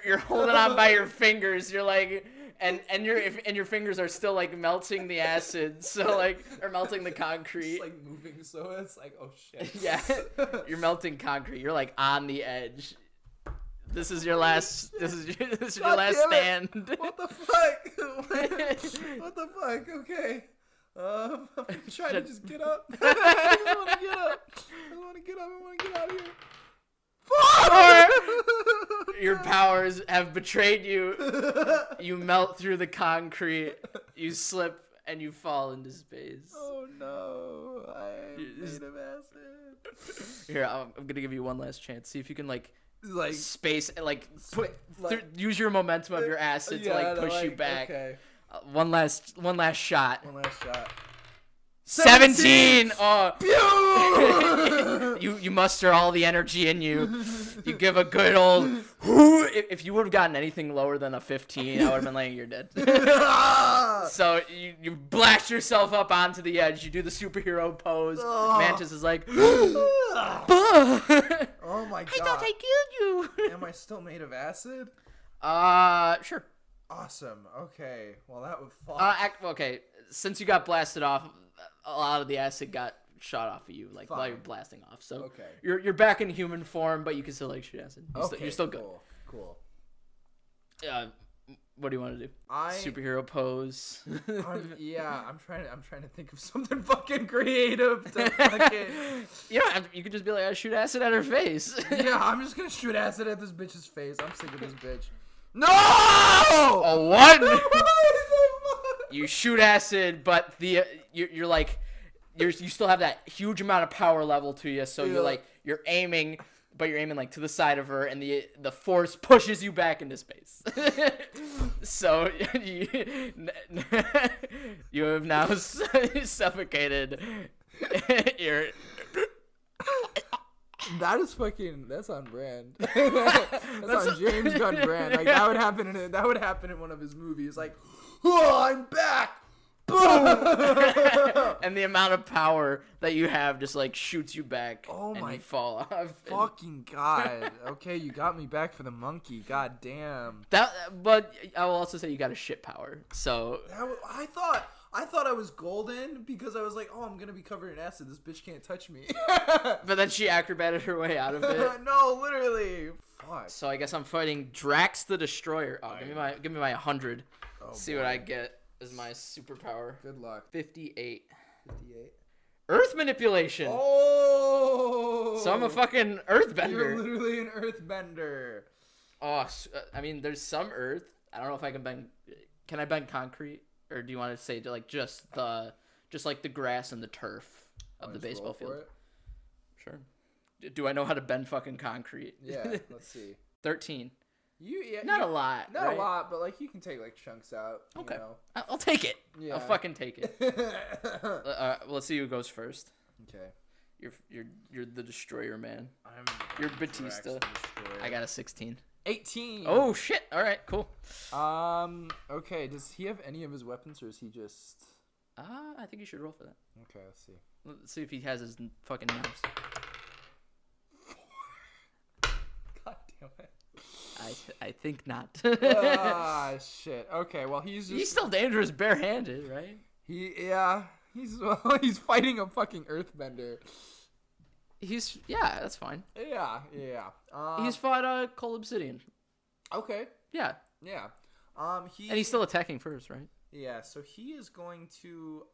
You're holding on by your fingers. You're like, and your fingers are still like melting the acid, so like, or melting the concrete. It's like moving, so it's like, oh shit. Yeah, you're melting concrete. You're like on the edge. This is your last. This is your last stand. What the fuck? What the fuck? Okay. I'm trying to just get up. I just want to get up. I want to get out of here. Your powers have betrayed you. You melt through the concrete. You slip and you fall into space. Oh no! I am made of acid. Here, I'm gonna give you one last chance. See if you can like space use your momentum of your acid to like push you back. Okay. One last shot. One last shot. 17! Oh. you muster all the energy in you. You give a good old if you would have gotten anything lower than a 15, I would have been laying you're dead. So you blast yourself up onto the edge. You do the superhero pose. Mantis is like, oh my god. I thought I killed you. Am I still made of acid? Sure. Awesome. Okay. Well, that would fall. Okay. Since you got blasted off, a lot of the acid got shot off of you, like while you're blasting off. So you're back in human form, but you can still like shoot acid. You're still good. Cool. What do you want to do? Superhero pose. I'm trying to think of something fucking creative to fucking. You could just be like, I shoot acid at her face. Yeah, I'm just gonna shoot acid at this bitch's face. I'm sick of this bitch. No! A 1. You shoot acid, but you're like you still have that huge amount of power level to you, so you're aiming, but you're aiming like to the side of her, and the force pushes you back into space. So you have now suffocated. That's on brand. That's on James Gunn brand. Like that would happen in one of his movies. Like, oh, I'm back. Boom. And the amount of power that you have just like shoots you back. Oh and my you fall off. Fucking god. Okay, you got me back for the monkey. God damn. But I will also say you got a shit power. So I thought I was golden because I was like, oh, I'm gonna be covered in acid. This bitch can't touch me. But then she acrobated her way out of it. No, literally. Fuck. So I guess I'm fighting Drax the Destroyer. Oh, give me my 100. Oh, See what I get as my superpower. Good luck. 58. 58. Earth manipulation. Oh. So I'm a fucking earthbender. You're literally an earthbender. Oh, I mean, there's some earth. I don't know if I can bend. Can I bend concrete? Or do you want to say like just like the grass and the turf of the baseball field? Sure. Do I know how to bend fucking concrete? Yeah, let's see. 13. Not a lot. Not right? A lot, but like you can take like chunks out. Okay. You know? I'll take it. Yeah. I'll fucking take it. Let's see who goes first. Okay. You're the destroyer, man. You're Batista. I got a 16. 18. Oh shit! All right, cool. Okay. Does he have any of his weapons, or is he just? I think you should roll for that. Okay, let's see. Let's see if he has his fucking knives. 4. God damn it. I think not. Shit. Okay, well he's still dangerous barehanded, right? He's fighting a fucking earthbender. That's fine. Yeah. He's fought Cole Obsidian. Okay. Yeah. And he's still attacking first, right? Yeah, so he is going to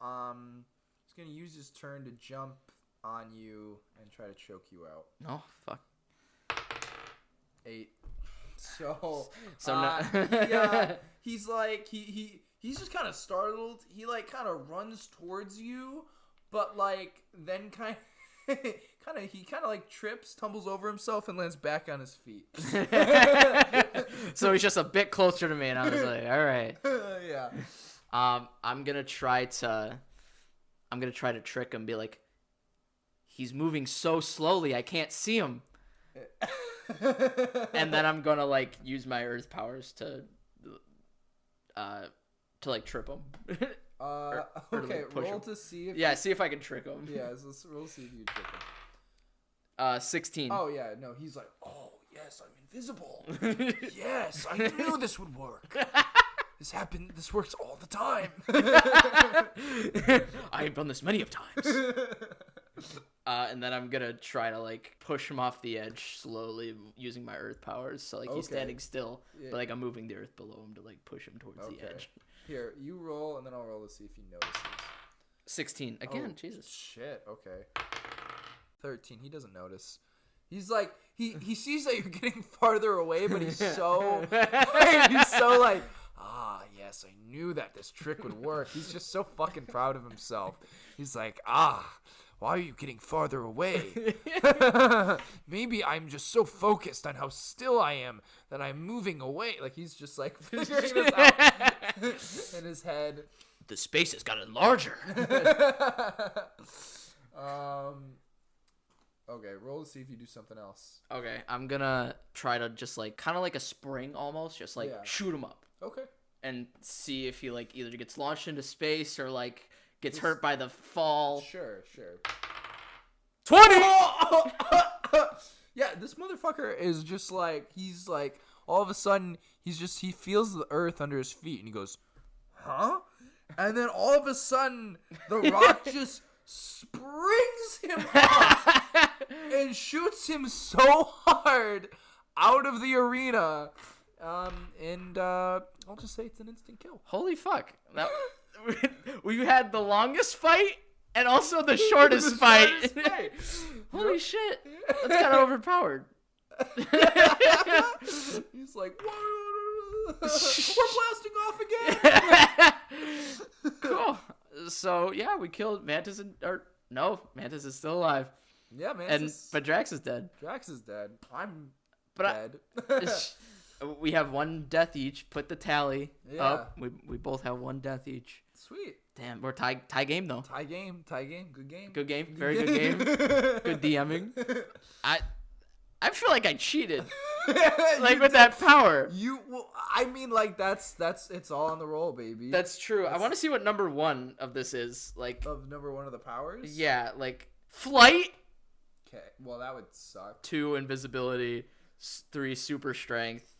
use his turn to jump on you and try to choke you out. Oh fuck. 8. So no. He's like he's just kind of startled. He like kind of runs towards you, but like then kind of like trips, tumbles over himself, and lands back on his feet. So he's just a bit closer to me, and I was like, all right. Yeah. I'm gonna try to trick him, be like, he's moving so slowly, I can't see him. And then I'm gonna like use my earth powers to like trip him. Okay, like, roll him. to see if. Yeah, see if I can trick him. Yeah, let's roll to see if you trick him. 16. Oh yeah, no, he's like, oh yes, I'm invisible. Yes, I knew this would work. This works all the time. I have done this many of times. And then I'm gonna try to like push him off the edge slowly using my earth powers. So like he's standing still, but like I'm moving the earth below him to like push him towards the edge. Here, you roll, and then I'll roll to see if he notices. 16 again. Jesus. Shit. Okay. 13. He doesn't notice. He's like he sees that you're getting farther away, but he's so like, yes, I knew that this trick would work. He's just so fucking proud of himself. He's like, why are you getting farther away? Maybe I'm just so focused on how still I am that I'm moving away. Like he's just like figuring this out in his head. The space has gotten larger. Okay, roll to see if you do something else. Okay, I'm gonna try to just like kind of like a spring almost, just like shoot him up. Okay. And see if he like either gets launched into space or like gets hurt by the fall. Sure. 20! Yeah, this motherfucker is just like, he's like, all of a sudden, he feels the earth under his feet, and he goes, huh? And then all of a sudden, the rock just springs him up and shoots him so hard out of the arena. And I'll just say it's an instant kill. Holy fuck. We had the longest fight and also the shortest fight. Holy shit. That's kind of overpowered. He's like, whoa, we're blasting off again. Cool. So, yeah, we killed Mantis Mantis is still alive. Yeah, Mantis. But Drax is dead. Drax is dead. I'm dead. We have one death each. Put the tally up. We both have one death each. Sweet. Damn, we're tie game though. Tie game. Good game. Good game. Very good game. Good DMing. I feel like I cheated. Like with that power. I mean, like that's it's all on the roll, baby. That's true. I want to see what number 1 of this is. Like of number 1 of the powers. Yeah, like flight. Okay. Well, that would suck. 2 invisibility. 3 super strength.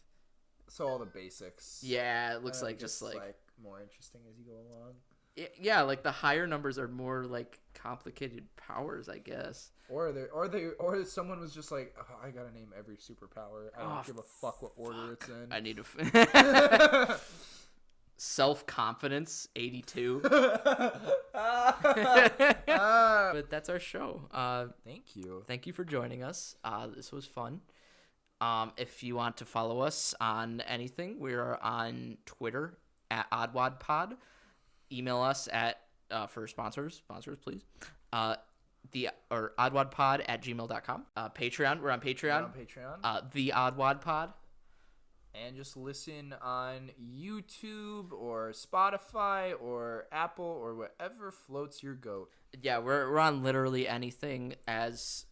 So all the basics. Yeah, it looks like just like more interesting as you go along. Yeah, like the higher numbers are more like complicated powers, I guess. Or someone was just like, oh, I gotta name every superpower. I don't give a fuck what order it's in. I need to. Self-confidence 82. But that's our show. Thank you for joining us. This was fun. If you want to follow us on anything, we're on Twitter at OddWadPod. Email us at for sponsors please. OddWadPod@gmail.com. Patreon, we're on Patreon. The OddWadPod. And just listen on YouTube or Spotify or Apple or whatever floats your goat. Yeah, we're on literally anything as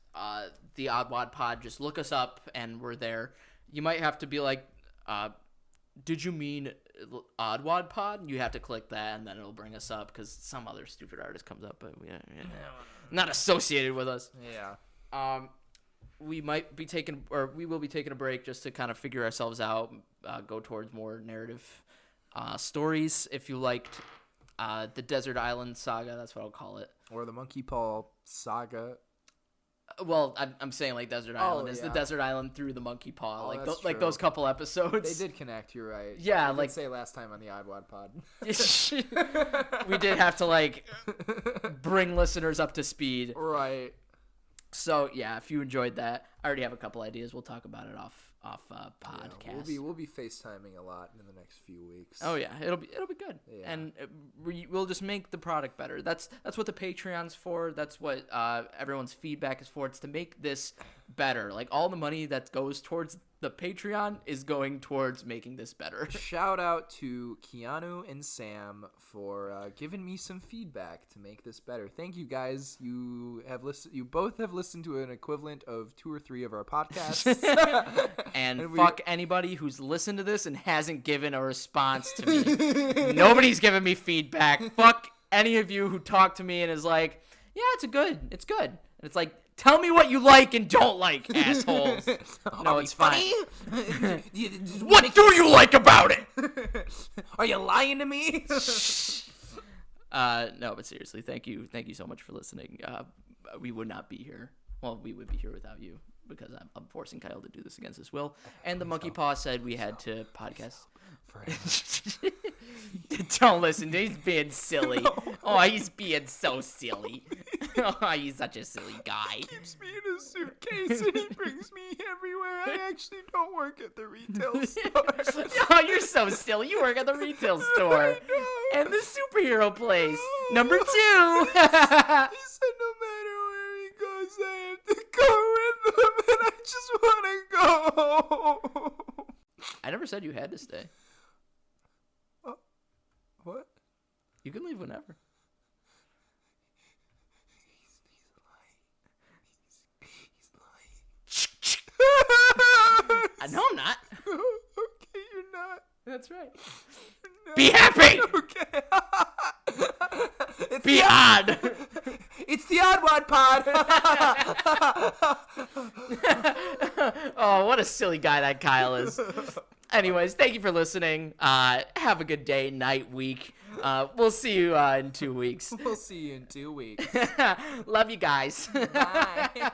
the OddWadPod. Just look us up and we're there. You might have to be like, did you mean OddWadPod? You have to click that and then it'll bring us up because some other stupid artist comes up, but not associated with us. Yeah. We might be taking, or we will be taking a break just to kind of figure ourselves out, go towards more narrative stories. If you liked the Desert Island Saga, that's what I'll call it. Or the Monkey Paw Saga. Well, I'm saying like Desert Island is the Desert Island through the Monkey Paw, like those couple episodes. They did connect. You're right. Yeah, I did say last time on the OddWadPod. We did have to like bring listeners up to speed. Right. So yeah, if you enjoyed that, I already have a couple ideas. We'll talk about it off podcast. Yeah, we'll be FaceTiming a lot in the next few weeks. Oh yeah, it'll be good, and we'll just make the product better. That's what the Patreon's for. That's what everyone's feedback is for. It's to make this better. Like all the money that goes towards the Patreon is going towards making this better. Shout out to Keanu and Sam for giving me some feedback to make this better. Thank you guys. You both have listened to an equivalent of 2 or 3 of our podcasts. and fuck anybody who's listened to this and hasn't given a response to me. Nobody's given me feedback. Fuck any of you who talk to me and is like, yeah, it's good. And it's like, tell me what you like and don't like, assholes. No, it's fine. What do you like about it? Are you lying to me? No, but seriously, thank you so much for listening. We would not be here. Well, we would be here without you because I'm forcing Kyle to do this against his will. And the Monkey Paw said we had to podcast. Don't listen. He's being silly. No. Oh, he's being so silly. Oh, he's such a silly guy. He keeps me in a suitcase and he brings me everywhere. I actually don't work at the retail store. Oh, you're so silly. You work at the retail store. And the superhero place. Number 2. He said no matter where he goes, I have to go with him, and I just want to go. I never said you had to stay. What? You can leave whenever. No, I'm not. Okay, you're not. That's right. No. Be happy! Okay. Be odd! It's the OddWadPod! Oh, what a silly guy that Kyle is. Anyways, thank you for listening. Have a good day, night, week. We'll see you in 2 weeks. We'll see you in 2 weeks. Love you guys. Bye. Yeah.